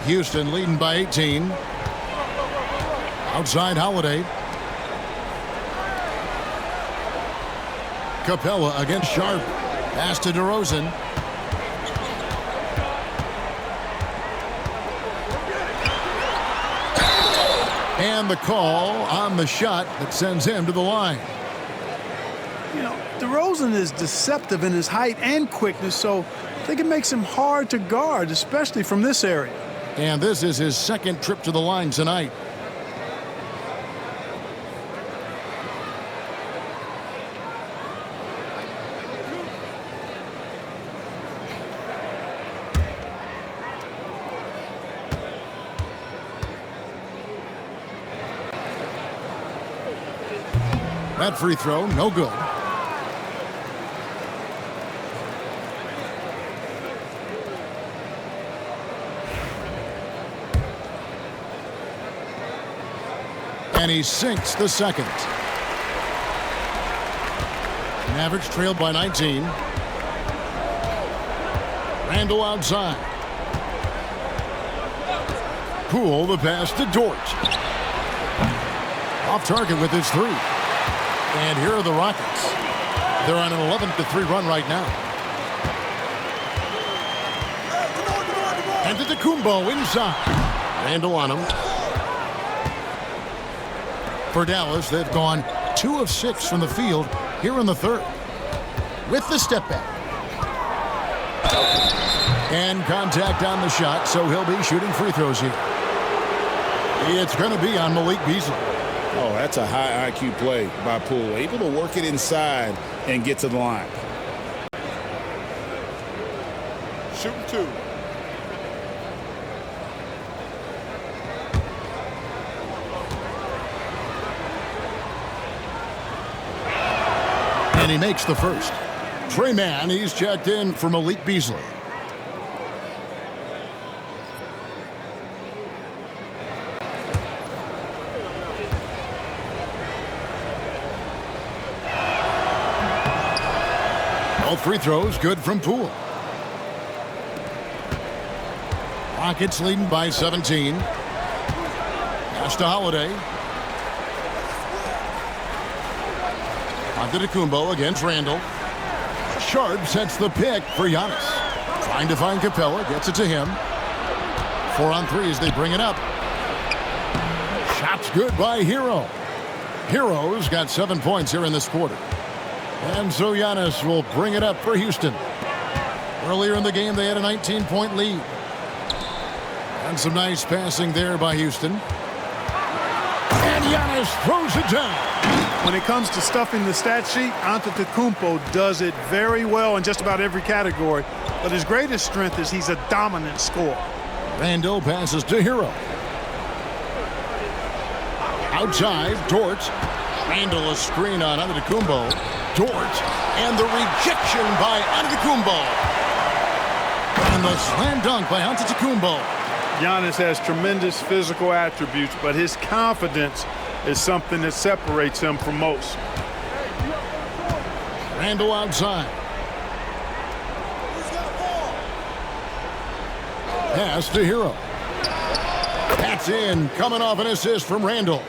Houston leading by 18. Outside Holiday. Capella against Sharp. Pass to DeRozan. And the call on the shot that sends him to the line. You know, DeRozan is deceptive in his height and quickness, so I think it makes him hard to guard, especially from this area. And this is his second trip to the line tonight. That free throw, no good. And he sinks the second. Mavericks trailed by 19. Randall outside. Poole, the pass to Dort. Off target with his three. And here are the Rockets. They're on an 11-3 run right now. And to Antetokounmpo inside. Randall on him. For Dallas, they've gone 2 of 6 from the field here in the third. With the step back. And contact on the shot, so he'll be shooting free throws here. It's going to be on Malik Beasley. Oh, that's a high IQ play by Poole. Able to work it inside and get to the line. Shooting 2. And he makes the first. Trey Mann, he's checked in for Malik Beasley. All free throws good from Poole. Rockets leading by 17. Pass to Holiday. Antetokounmpo against Randall. Sharp sets the pick for Giannis. Trying to find Capella, gets it to him. 4 on 3 as they bring it up. Shots good by Hero. Hero's got 7 points here in this quarter. And so Giannis will bring it up for Houston. Earlier in the game, they had a 19-point lead. And some nice passing there by Houston. And Giannis throws it down. When it comes to stuffing the stat sheet, Antetokounmpo does it very well in just about every category. But his greatest strength is he's a dominant scorer. Randall passes to Hero. Outside, Dort. Randall a screen on Antetokounmpo. Dort, and the rejection by Antetokounmpo. And the slam dunk by Antetokounmpo. Giannis has tremendous physical attributes, but his confidence is something that separates him from most. Randall outside. Pass to Hero. That's in, coming off an assist from Randall.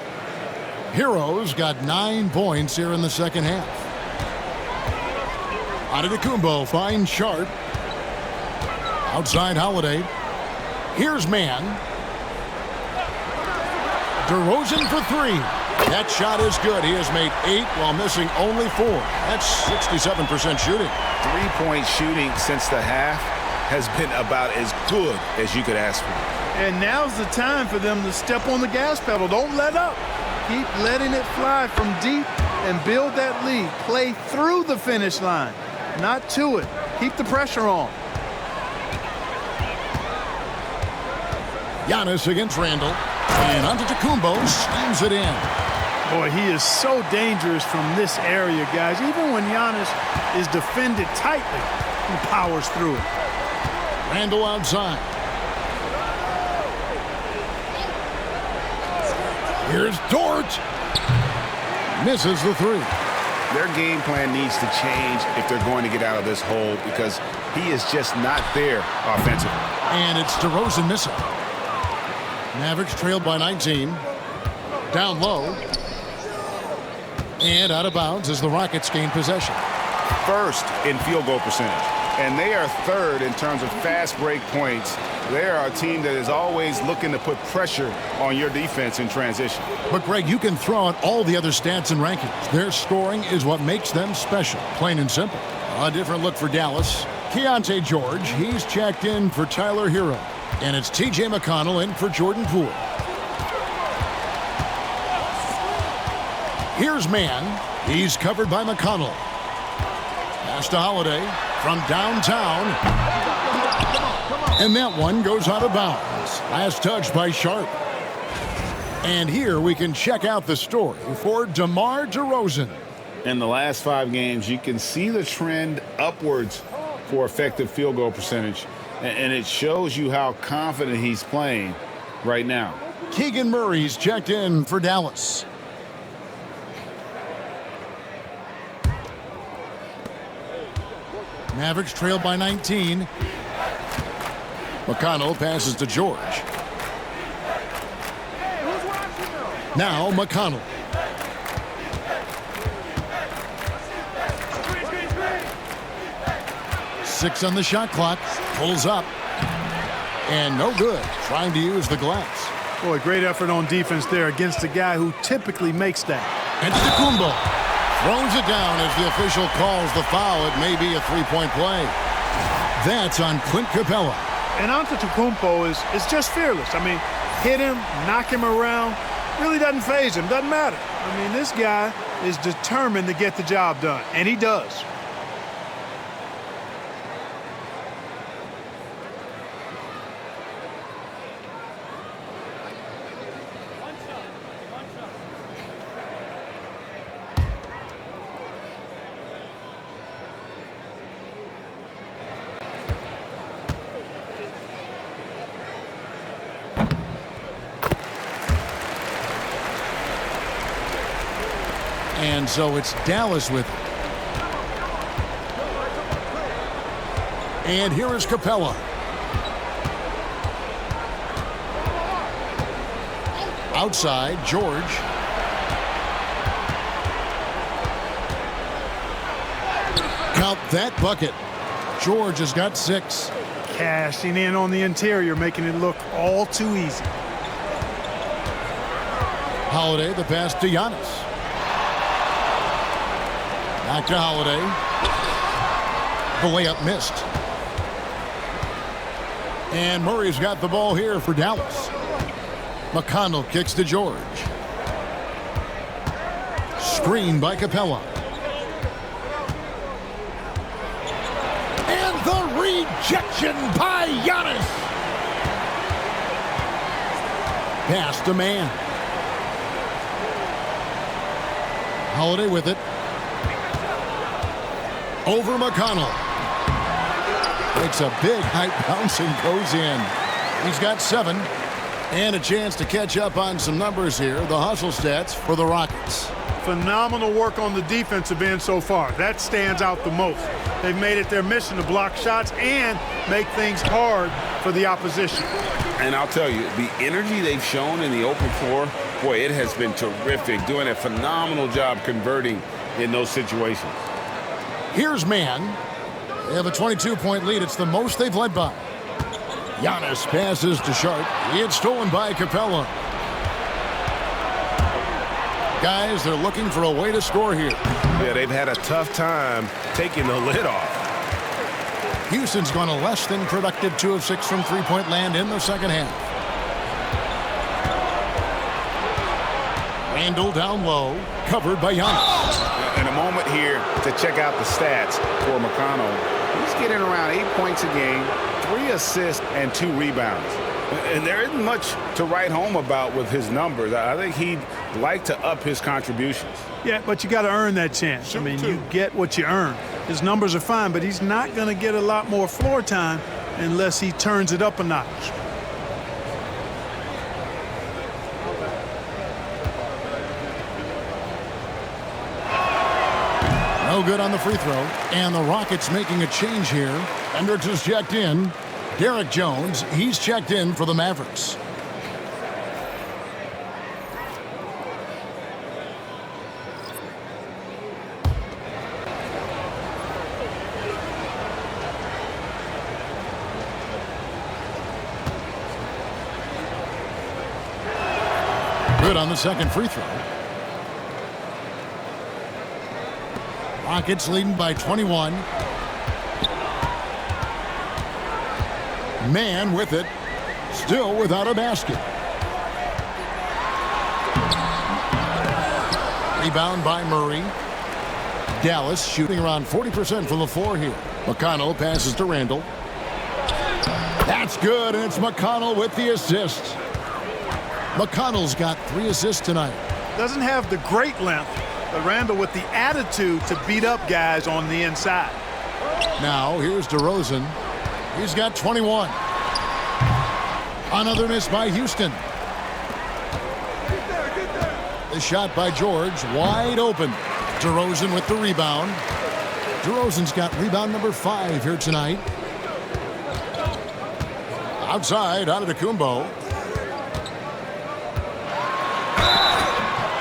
Hero's got 9 points here in the second half. Antetokounmpo finds Sharp. Outside Holiday. Here's Mann. DeRozan for 3. That shot is good. He has made 8 while missing only 4. That's 67% shooting. 3-point shooting since the half has been about as good as you could ask for. And now's the time for them to step on the gas pedal. Don't let up. Keep letting it fly from deep and build that lead. Play through the finish line, not to it. Keep the pressure on. Giannis against Randall. And Antetokounmpo slams it in. Boy, he is so dangerous from this area, guys. Even when Giannis is defended tightly, he powers through it. Randall outside. Here's Dort. Misses the 3. Their game plan needs to change if they're going to get out of this hole because he is just not there offensively. And it's DeRozan missing. Mavericks trailed by 19. Down low. And out of bounds as the Rockets gain possession. First in field goal percentage. And they are third in terms of fast break points. They are a team that is always looking to put pressure on your defense in transition. But, Greg, you can throw out all the other stats and rankings. Their scoring is what makes them special, plain and simple. A different look for Dallas. Keontae George, he's checked in for Tyler Hero. And it's T.J. McConnell in for Jordan Poole. Here's Mann. He's covered by McConnell. Pass to Holiday from downtown. And that one goes out of bounds. Last touch by Sharp. And here we can check out the story for DeMar DeRozan. In the last 5 games, you can see the trend upwards for effective field goal percentage, and it shows you how confident he's playing right now. Keegan Murray's checked in for Dallas. Mavericks trailed by 19. McConnell passes to George. Now McConnell. Six on the shot clock. Pulls up. And no good. Trying to use the glass. Boy, great effort on defense there against a guy who typically makes that. And Antetokounmpo throws it down as the official calls the foul. It may be a three-point play. That's on Clint Capella. And Antetokounmpo is just fearless. I mean, hit him, knock him around. Really doesn't faze him. Doesn't matter. I mean, this guy is determined to get the job done. And he does. And so it's Dallas with it. And here is Capella. Outside, George. Count that bucket. George has got 6. Cashing in on the interior, making it look all too easy. Holiday, the pass to Giannis. Back to Holiday. The layup missed. And Murray's got the ball here for Dallas. McConnell kicks to George. Screen by Capella. And the rejection by Giannis. Pass to man. Holiday with it. Over McConnell. Makes a big height bounce and goes in. He's got 7. And a chance to catch up on some numbers here. The hustle stats for the Rockets. Phenomenal work on the defensive end so far. That stands out the most. They've made it their mission to block shots and make things hard for the opposition. And I'll tell you, the energy they've shown in the open floor, boy, it has been terrific. Doing a phenomenal job converting in those situations. Here's man. They have a 22-point lead. It's the most they've led by. Giannis passes to Sharp. It's stolen by Capella. Guys, they're looking for a way to score here. Yeah, they've had a tough time taking the lid off. Houston's gone a less than productive 2 of 6 from three-point land in the second half. Randle down low, covered by Giannis. In a moment here to check out the stats for McConnell. He's getting around 8 points a game, 3 assists, and 2 rebounds. And there isn't much to write home about with his numbers. I think he'd like to up his contributions. Yeah, but you got to earn that chance. I mean, you get what you earn. His numbers are fine, but he's not going to get a lot more floor time unless he turns it up a notch. No good on the free throw. And the Rockets making a change here. Hendricks is checked in. Derek Jones, he's checked in for the Mavericks. Good on the second free throw. Rockets leading by 21. Man with it, still without a basket. Rebound by Murray. Dallas shooting around 40% from the floor here. McConnell passes to Randle. That's good, and it's McConnell with the assist. McConnell's got 3 assists tonight. Doesn't have the great length, but Randall with the attitude to beat up guys on the inside. Now here's DeRozan. He's got 21. Another miss by Houston. The shot by George, wide open. DeRozan with the rebound. DeRozan's got rebound number 5 here tonight. Outside, Antetokounmpo.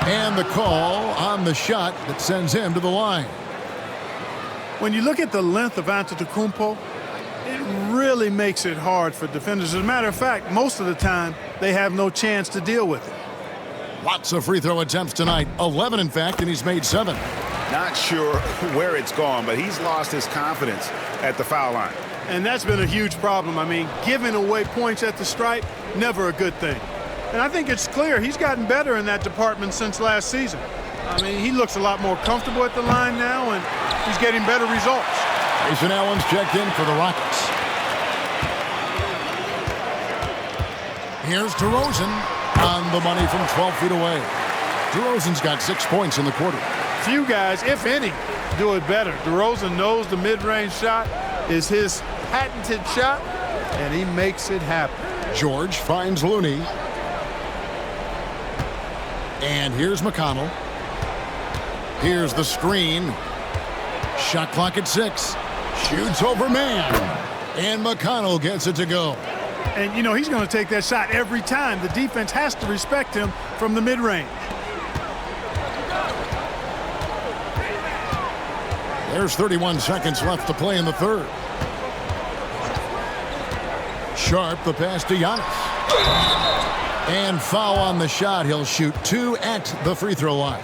And the call on the shot that sends him to the line. When you look at the length of Antetokounmpo, it really makes it hard for defenders. As a matter of fact, most of the time, they have no chance to deal with it. Lots of free throw attempts tonight. 11, in fact, and he's made 7. Not sure where it's gone, but he's lost his confidence at the foul line. And that's been a huge problem. I mean, giving away points at the stripe, never a good thing. And I think it's clear he's gotten better in that department since last season. I mean, he looks a lot more comfortable at the line now, and he's getting better results. Grayson Allen's checked in for the Rockets. Here's DeRozan on the money from 12 feet away. DeRozan's got 6 points in the quarter. Few guys, if any, do it better. DeRozan knows the mid-range shot is his patented shot, and he makes it happen. George finds Looney. And here's McConnell. Here's the screen. Shot clock at 6. Shoots over man. And McConnell gets it to go. And, you know, he's going to take that shot every time. The defense has to respect him from the mid-range. There's 31 seconds left to play in the third. Sharp, the pass to Giannis. And foul on the shot. He'll shoot 2 at the free throw line.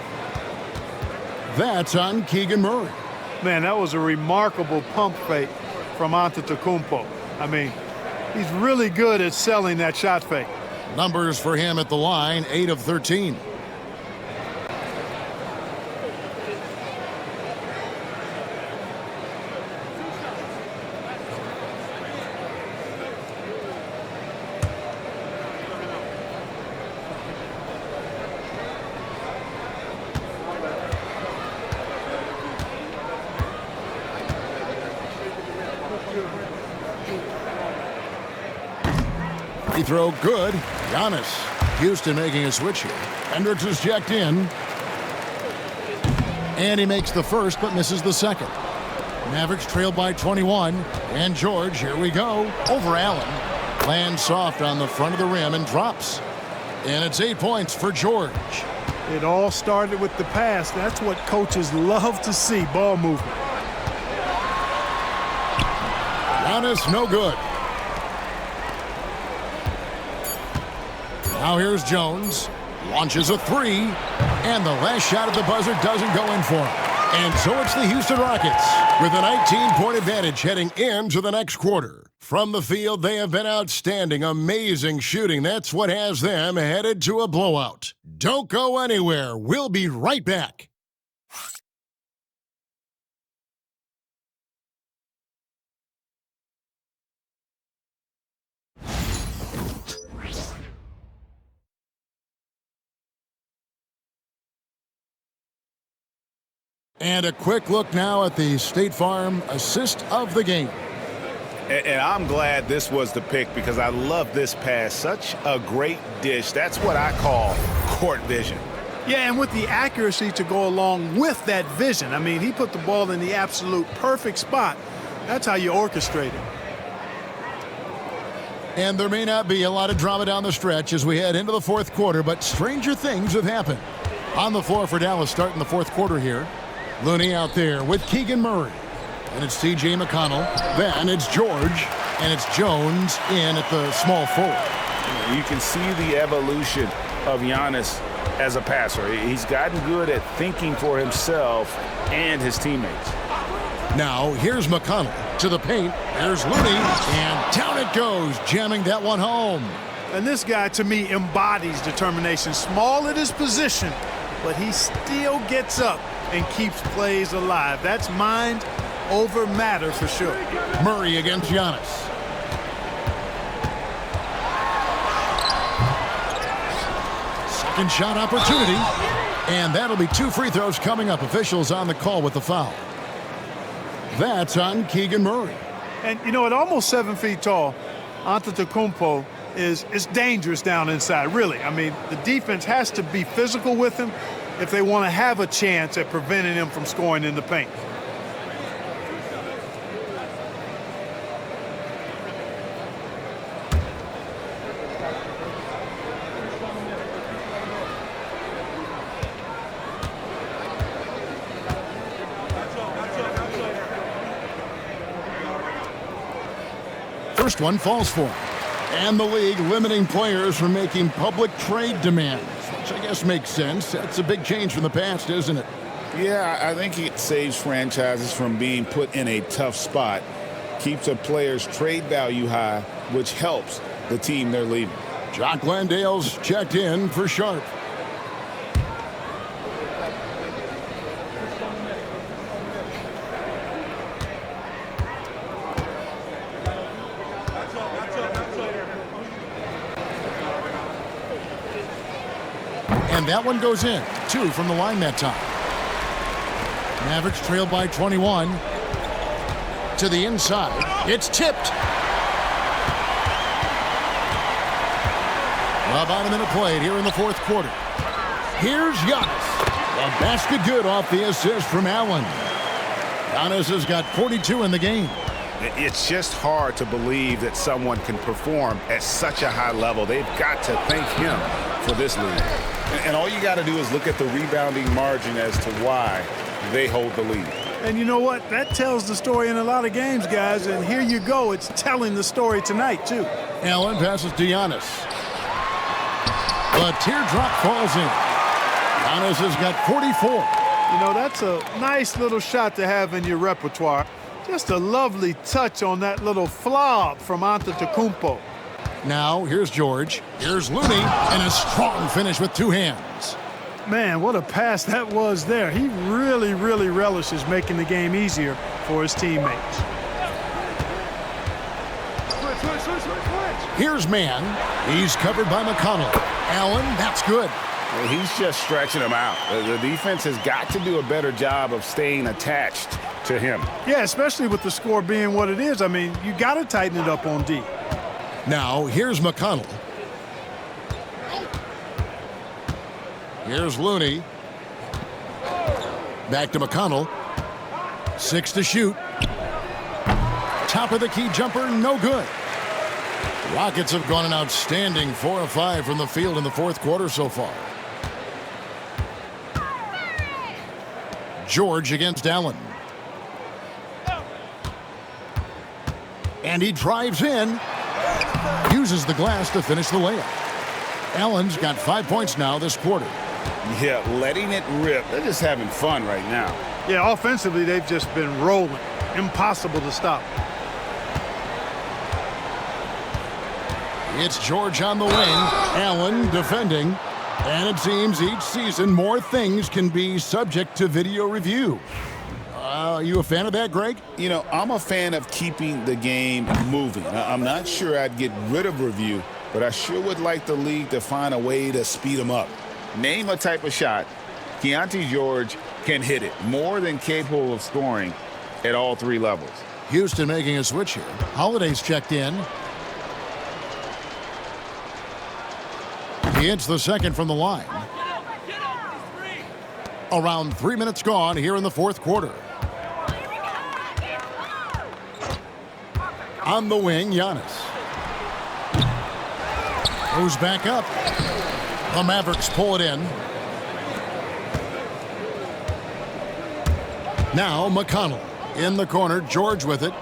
That's on Keegan Murray. Man, that was a remarkable pump fake from Antetokounmpo. I mean, he's really good at selling that shot fake. Numbers for him at the line, 8 of 13. Free throw good. Giannis. Houston making a switch here. Hendricks is checked in. And he makes the first but misses the second. Mavericks trailed by 21. And George, here we go. Over Allen. Lands soft on the front of the rim and drops. And it's 8 points for George. It all started with the pass. That's what coaches love to see, ball movement. Giannis, no good. Now here's Jones. Launches a 3. And the last shot at the buzzer doesn't go in for him. And so it's the Houston Rockets with a 19-point advantage heading into the next quarter. From the field, they have been outstanding, amazing shooting. That's what has them headed to a blowout. Don't go anywhere. We'll be right back. And a quick look now at the State Farm assist of the game. And I'm glad this was the pick because I love this pass. Such a great dish. That's what I call court vision. Yeah, and with the accuracy to go along with that vision. I mean, he put the ball in the absolute perfect spot. That's how you orchestrate it. And there may not be a lot of drama down the stretch as we head into the fourth quarter, but stranger things have happened. On the floor for Dallas starting the fourth quarter here. Looney out there with Keegan Murray. And it's T.J. McConnell. Then it's George. And it's Jones in at the small forward. You can see the evolution of Giannis as a passer. He's gotten good at thinking for himself and his teammates. Now, here's McConnell to the paint. There's Looney. And down it goes, jamming that one home. And this guy, to me, embodies determination. Small at his position, but he still gets up and keeps plays alive. That's mind over matter for sure. Murray against Giannis. Second shot opportunity. And that'll be 2 free throws coming up. Officials on the call with the foul. That's on Keegan Murray. And, you know, at almost 7 feet tall, Antetokounmpo is dangerous down inside, really. I mean, the defense has to be physical with him if they want to have a chance at preventing him from scoring in the paint. First one falls for him. And the league limiting players from making public trade demands, which I guess makes sense. That's a big change from the past, isn't it? Yeah, I think it saves franchises from being put in a tough spot, keeps a player's trade value high, which helps the team they're leaving. Jock Landale's checked in for Sharp. And that one goes in. 2 from the line that time. Mavericks trail by 21. To the inside. It's tipped. About a minute played here in the fourth quarter. Here's Giannis. A basket good off the assist from Allen. Giannis has got 42 in the game. It's just hard to believe that someone can perform at such a high level. They've got to thank him for this lead. And all you got to do is look at the rebounding margin as to why they hold the lead. And you know what? That tells the story in a lot of games, guys. And here you go. It's telling the story tonight, too. Allen passes to Giannis. The teardrop falls in. Giannis has got 44. You know, that's a nice little shot to have in your repertoire. Just a lovely touch on that little flob from Antetokounmpo. Now, here's George. Here's Looney. And a strong finish with 2 hands. Man, what a pass that was there. He really, really relishes making the game easier for his teammates. Here's Mann. He's covered by McConnell. Allen, that's good. Well, he's just stretching him out. The defense has got to do a better job of staying attached to him. Yeah, especially with the score being what it is. I mean, you got to tighten it up on D. Now, here's McConnell. Here's Looney. Back to McConnell. 6 to shoot. Top of the key jumper, no good. Rockets have gone an outstanding 4 of 5 from the field in the fourth quarter so far. George against Allen. And he drives in. Uses the glass to finish the layup. Allen's got 5 points now this quarter. Yeah, letting it rip. They're just having fun right now. Yeah, offensively, they've just been rolling. Impossible to stop. It's George on the wing. Allen defending. And it seems each season more things can be subject to video review. Are you a fan of that, Greg? You know, I'm a fan of keeping the game moving. I'm not sure I'd get rid of review, but I sure would like the league to find a way to speed them up. Name a type of shot Keontae George can hit it, more than capable of scoring at all 3 levels. Houston making a switch here. Holiday's checked in. He hits the second from the line. Around 3 minutes gone here in the fourth quarter. On the wing, Giannis. Goes back up. The Mavericks pull it in. Now McConnell in the corner. George with it.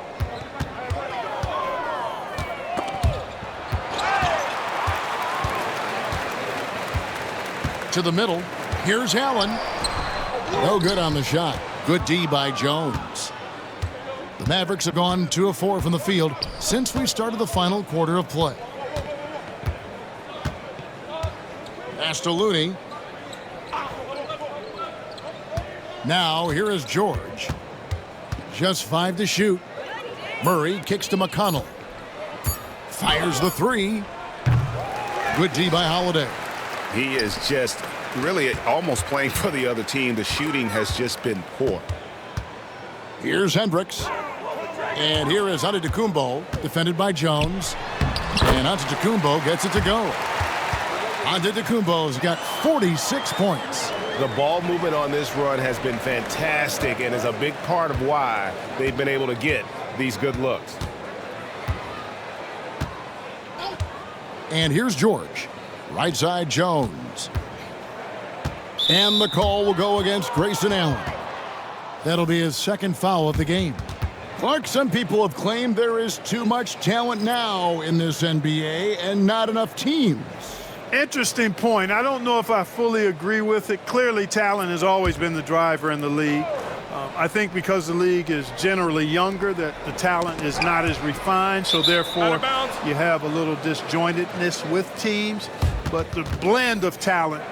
To the middle. Here's Allen. No good on the shot. Good D by Jones. The Mavericks have gone 2 of 4 from the field since we started the final quarter of play. Pass to Looney. Now here is George. Just 5 to shoot. Murray kicks to McConnell. Fires the 3. Good D by Holiday. He is just really almost playing for the other team. The shooting has just been poor. Here's Hendricks. And here is Antetokounmpo, defended by Jones. And Antetokounmpo gets it to go. Antetokounmpo's got 46 points. The ball movement on this run has been fantastic and is a big part of why they've been able to get these good looks. And here's George. Right side, Jones. And the call will go against Grayson Allen. That'll be his second foul of the game. Clark, some people have claimed there is too much talent now in this NBA and not enough teams. Interesting point. I don't know if I fully agree with it. Clearly, talent has always been the driver in the league. I think because the league is generally younger, that the talent is not as refined, so therefore you have a little disjointedness with teams. But the blend of talent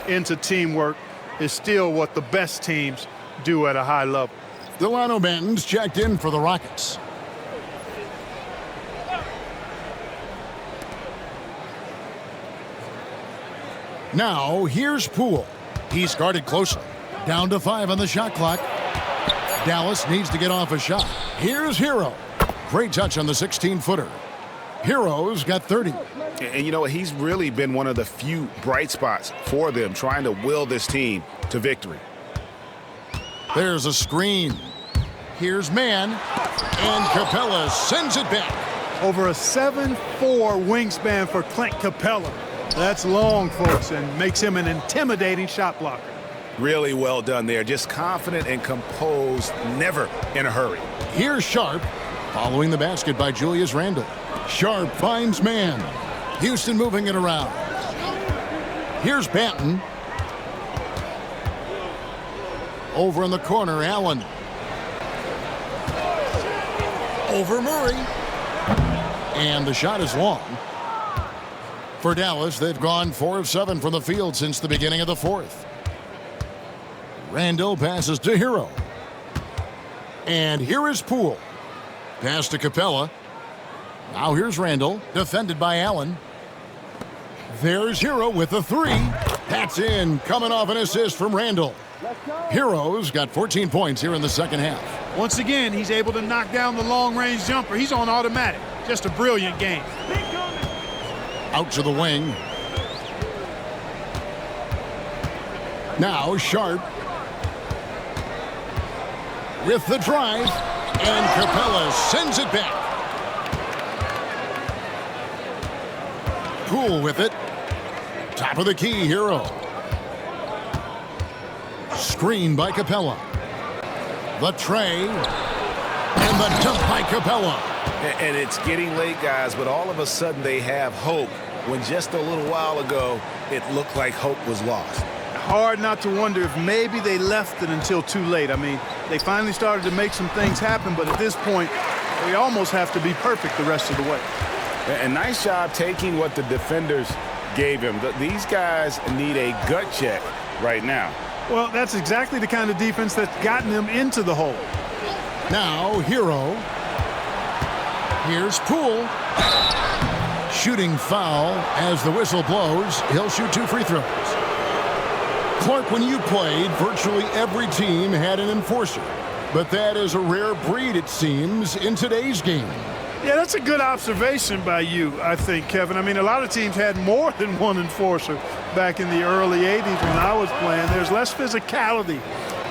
into teamwork is still what the best teams do at a high level. Delano Banton's checked in for the Rockets. Now, here's Poole. He's guarded closely. Down to 5 on the shot clock. Dallas needs to get off a shot. Here's Hero. Great touch on the 16-footer. Hero's got 30. And you know what? He's really been one of the few bright spots for them, trying to will this team to victory. There's a screen. Here's Mann. And Capella sends it back. Over a 7'4" wingspan for Clint Capella. That's long, folks, and makes him an intimidating shot blocker. Really well done there. Just confident and composed, never in a hurry. Here's Sharp, following the basket by Julius Randle. Sharp finds Mann. Houston moving it around. Here's Banton. Over in the corner, Allen. Over Murray. And the shot is long. For Dallas, they've gone 4 of 7 from the field since the beginning of the fourth. Randle passes to Hero. And here is Poole. Pass to Capella. Now here's Randle, defended by Allen. There's Hero with the 3. That's in, coming off an assist from Randle. Hero's got 14 points here in the second half. Once again, he's able to knock down the long-range jumper. He's on automatic. Just a brilliant game. Out to the wing. Now Sharp with the drive, and Capella sends it back. Poole with it. Top of the key, Hero. Screen by Capella. The tray, and the dunk by Capella. And it's getting late, guys, but all of a sudden they have hope when just a little while ago it looked like hope was lost. Hard not to wonder if maybe they left it until too late. I mean, they finally started to make some things happen, but at this point, they almost have to be perfect the rest of the way. And nice job taking what the defenders gave him. These guys need a gut check right now. Well, that's exactly the kind of defense that's gotten them into the hole. Now, Hero. Here's Poole. Shooting foul as the whistle blows. He'll shoot 2 free throws. Clark, when you played, virtually every team had an enforcer. But that is a rare breed, it seems, in today's game. Yeah, that's a good observation by you, I think, Kevin. I mean, a lot of teams had more than one enforcer back in the early 80s when I was playing. There's less physicality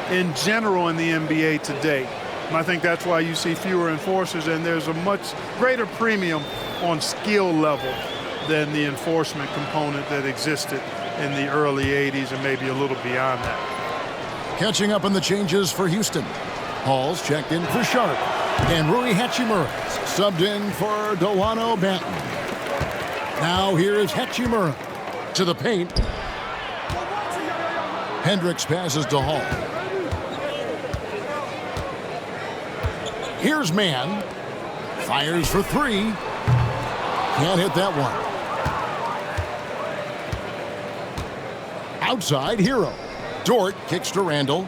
in general in the NBA today. And I think that's why you see fewer enforcers, and there's a much greater premium on skill level than the enforcement component that existed in the early 80s and maybe a little beyond that. Catching up on the changes for Houston. Hall's checked in for Sharp, and Rui Hachimura subbed in for Delano Banton. Now here is Hachimura to the paint. Hendricks passes to Hall. Here's Mann. Fires for 3. Can't hit that one. Outside, Hero. Dort kicks to Randle.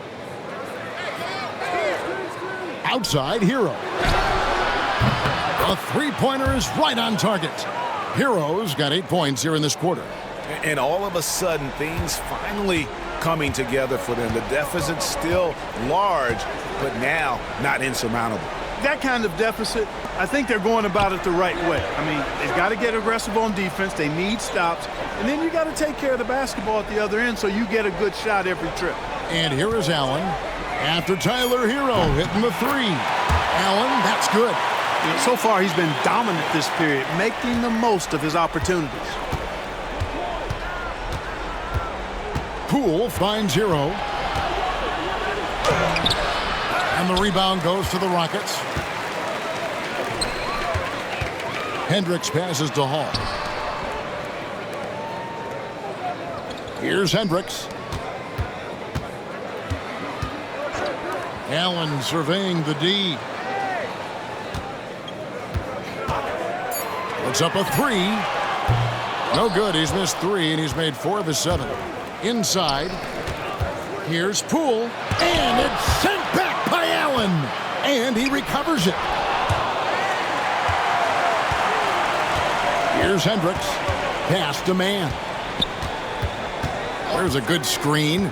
Outside, Hero. A 3-pointer is right on target. Hero's got 8 points here in this quarter. And all of a sudden, things finally coming together for them. The deficit's still large, but now not insurmountable. That kind of deficit, I think they're going about it the right way. I mean, they've got to get aggressive on defense. They need stops. And then you got to take care of the basketball at the other end so you get a good shot every trip. And here is Allen after Tyler Hero hitting the three. Allen, that's good. So far, he's been dominant this period, making the most of his opportunities. Poole finds Hero. And the rebound goes to the Rockets. Hendricks passes to Hall. Here's Hendricks. Allen surveying the D. Puts up a three. No good. He's missed three, and he's made 4 of his 7. Inside. Here's Poole. And it's sent back by Allen. And he recovers it. Here's Hendricks. Pass to Man. There's a good screen.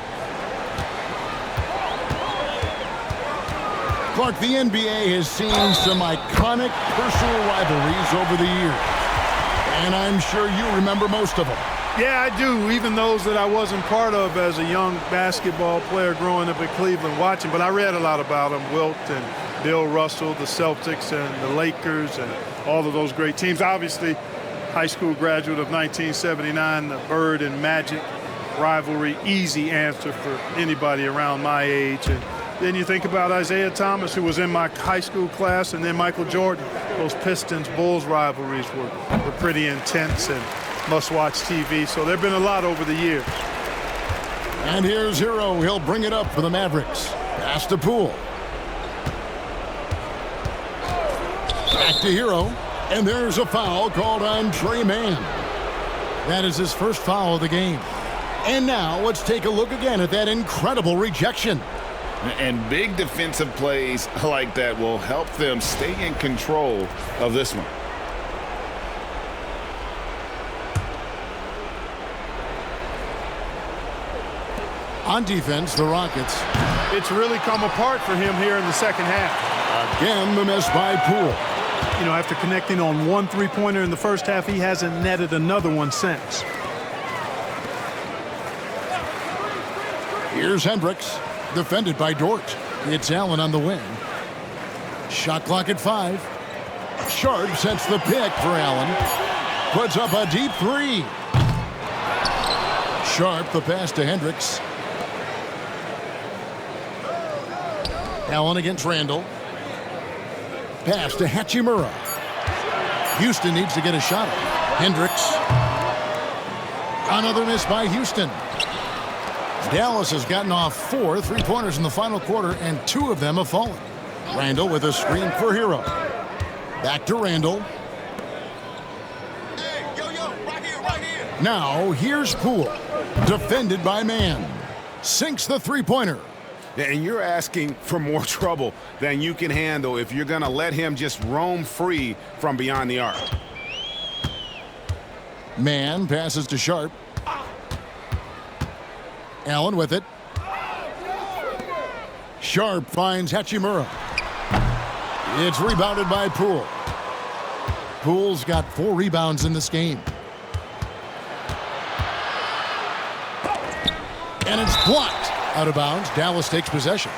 Clark, the NBA has seen some iconic personal rivalries over the years. And I'm sure you remember most of them. Yeah, I do, even those that I wasn't part of as a young basketball player growing up in Cleveland watching. But I read a lot about them, Wilt and Bill Russell, the Celtics and the Lakers and all of those great teams. Obviously, high school graduate of 1979, the Bird and Magic rivalry, easy answer for anybody around my age. And then you think about Isaiah Thomas, who was in my high school class, and then Michael Jordan. Those Pistons-Bulls rivalries were pretty intense and must-watch TV. So there have been a lot over the years. And here's Hero. He'll bring it up for the Mavericks. Pass to Poole. Back to Hero. And there's a foul called on Trey Mann. That is his first foul of the game. And now let's take a look again at that incredible rejection. And big defensive plays like that will help them stay in control of this one. On defense, the Rockets. It's really come apart for him here in the second half. Again, the miss by Poole. You know, after connecting on 1 3-pointer in the first half, he hasn't netted another one since. Here's Hendricks, defended by Dort. It's Allen on the wing. Shot clock at 5. Sharp sets the pick for Allen. Puts up a deep three. Sharp, the pass to Hendricks. Allen against Randall. Pass to Hachimura. Houston needs to get a shot. Hendricks. Another miss by Houston. Dallas has gotten off 4 3-pointers in the final quarter, and 2 of them have fallen. Randall with a screen for Hero. Back to Randall. Now here's Poole. Defended by Man. Sinks the 3-pointer. And you're asking for more trouble than you can handle if you're going to let him just roam free from beyond the arc. Man passes to Sharp. Allen with it. Sharp finds Hachimura. It's rebounded by Poole. Poole's got 4 rebounds in this game. And it's blocked. Out of bounds. Dallas takes possession.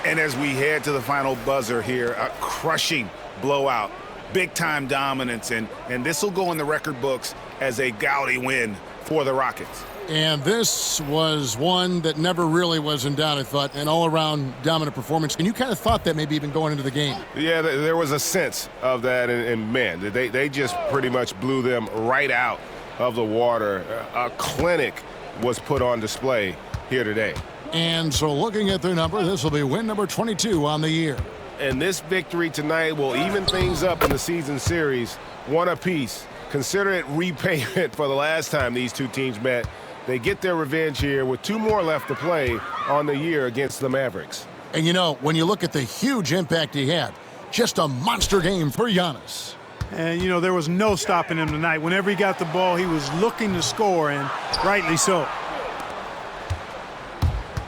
And as we head to the final buzzer here, a crushing blowout, big-time dominance, and this will go in the record books as a gaudy win for the Rockets. And this was one that never really was in doubt, I thought, an all-around dominant performance. And you kind of thought that maybe even going into the game. Yeah, there was a sense of that, and man, they just pretty much blew them right out of the water. A clinic was put on display here today. And so looking at their number, this will be win number 22 on the year. And this victory tonight will even things up in the season series, 1 apiece. Consider it repayment for the last time these two teams met. They get their revenge here with 2 more left to play on the year against the Mavericks. And you know, when you look at the huge impact he had, just a monster game for Giannis. And, you know, there was no stopping him tonight. Whenever he got the ball, he was looking to score, and rightly so.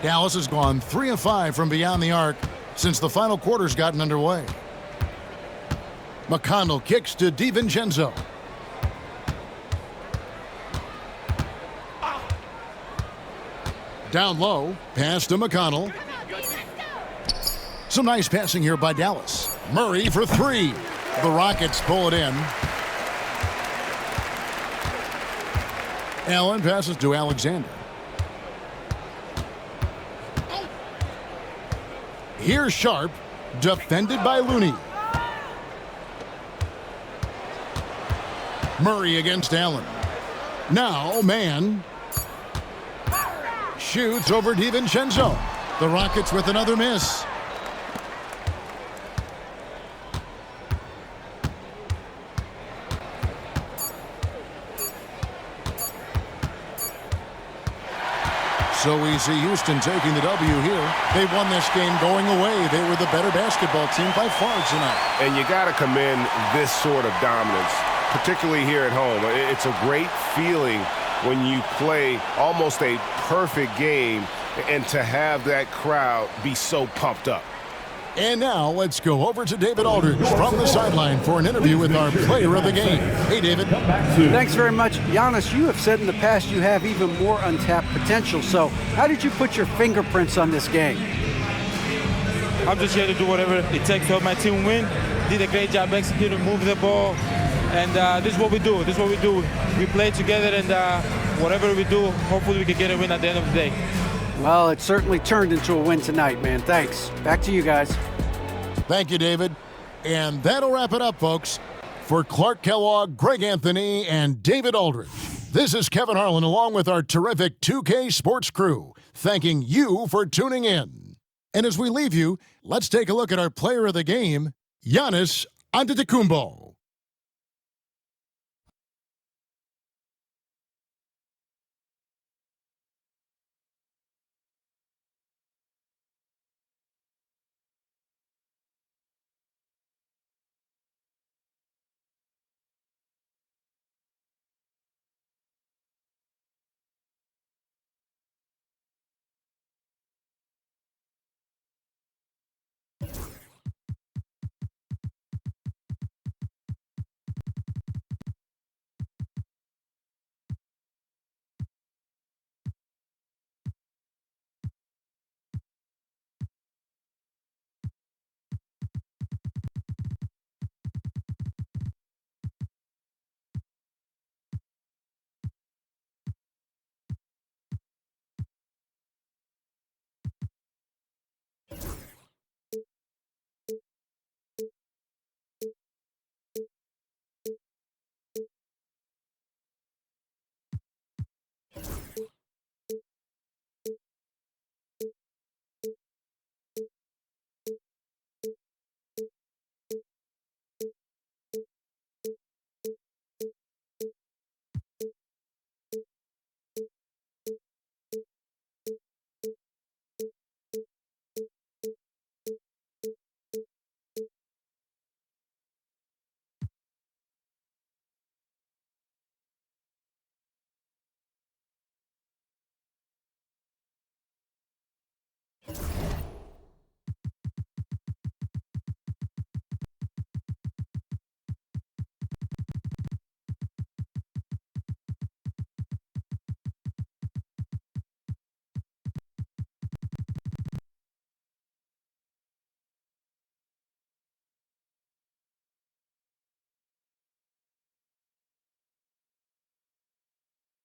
Dallas has gone 3 of 5 from beyond the arc since the final quarter's gotten underway. McConnell kicks to DiVincenzo. Down low, pass to McConnell. Some nice passing here by Dallas. Murray for 3. The Rockets pull it in. Allen passes to Alexander. Here's Sharp, defended by Looney. Murray against Allen. Now, man. Shoots over DiVincenzo. The Rockets with another miss. So we see Houston taking the W here. They won this game going away. They were the better basketball team by far tonight. And you got to commend this sort of dominance, particularly here at home. It's a great feeling when you play almost a perfect game and to have that crowd be so pumped up. And now let's go over to David Aldridge from the sideline for an interview with our player of the game. Hey, David. Thanks very much. Giannis, you have said in the past you have even more untapped potential. So how did you put your fingerprints on this game? I'm just here to do whatever it takes to help my team win. Did a great job executing, moving the ball. And this is what we do. This is what we do. We play together, and whatever we do, hopefully we can get a win at the end of the day. Well, it certainly turned into a win tonight, man. Thanks. Back to you guys. Thank you, David. And that'll wrap it up, folks. For Clark Kellogg, Greg Anthony, and David Aldridge, this is Kevin Harlan along with our terrific 2K Sports crew, thanking you for tuning in. And as we leave you, let's take a look at our player of the game, Giannis Antetokounmpo.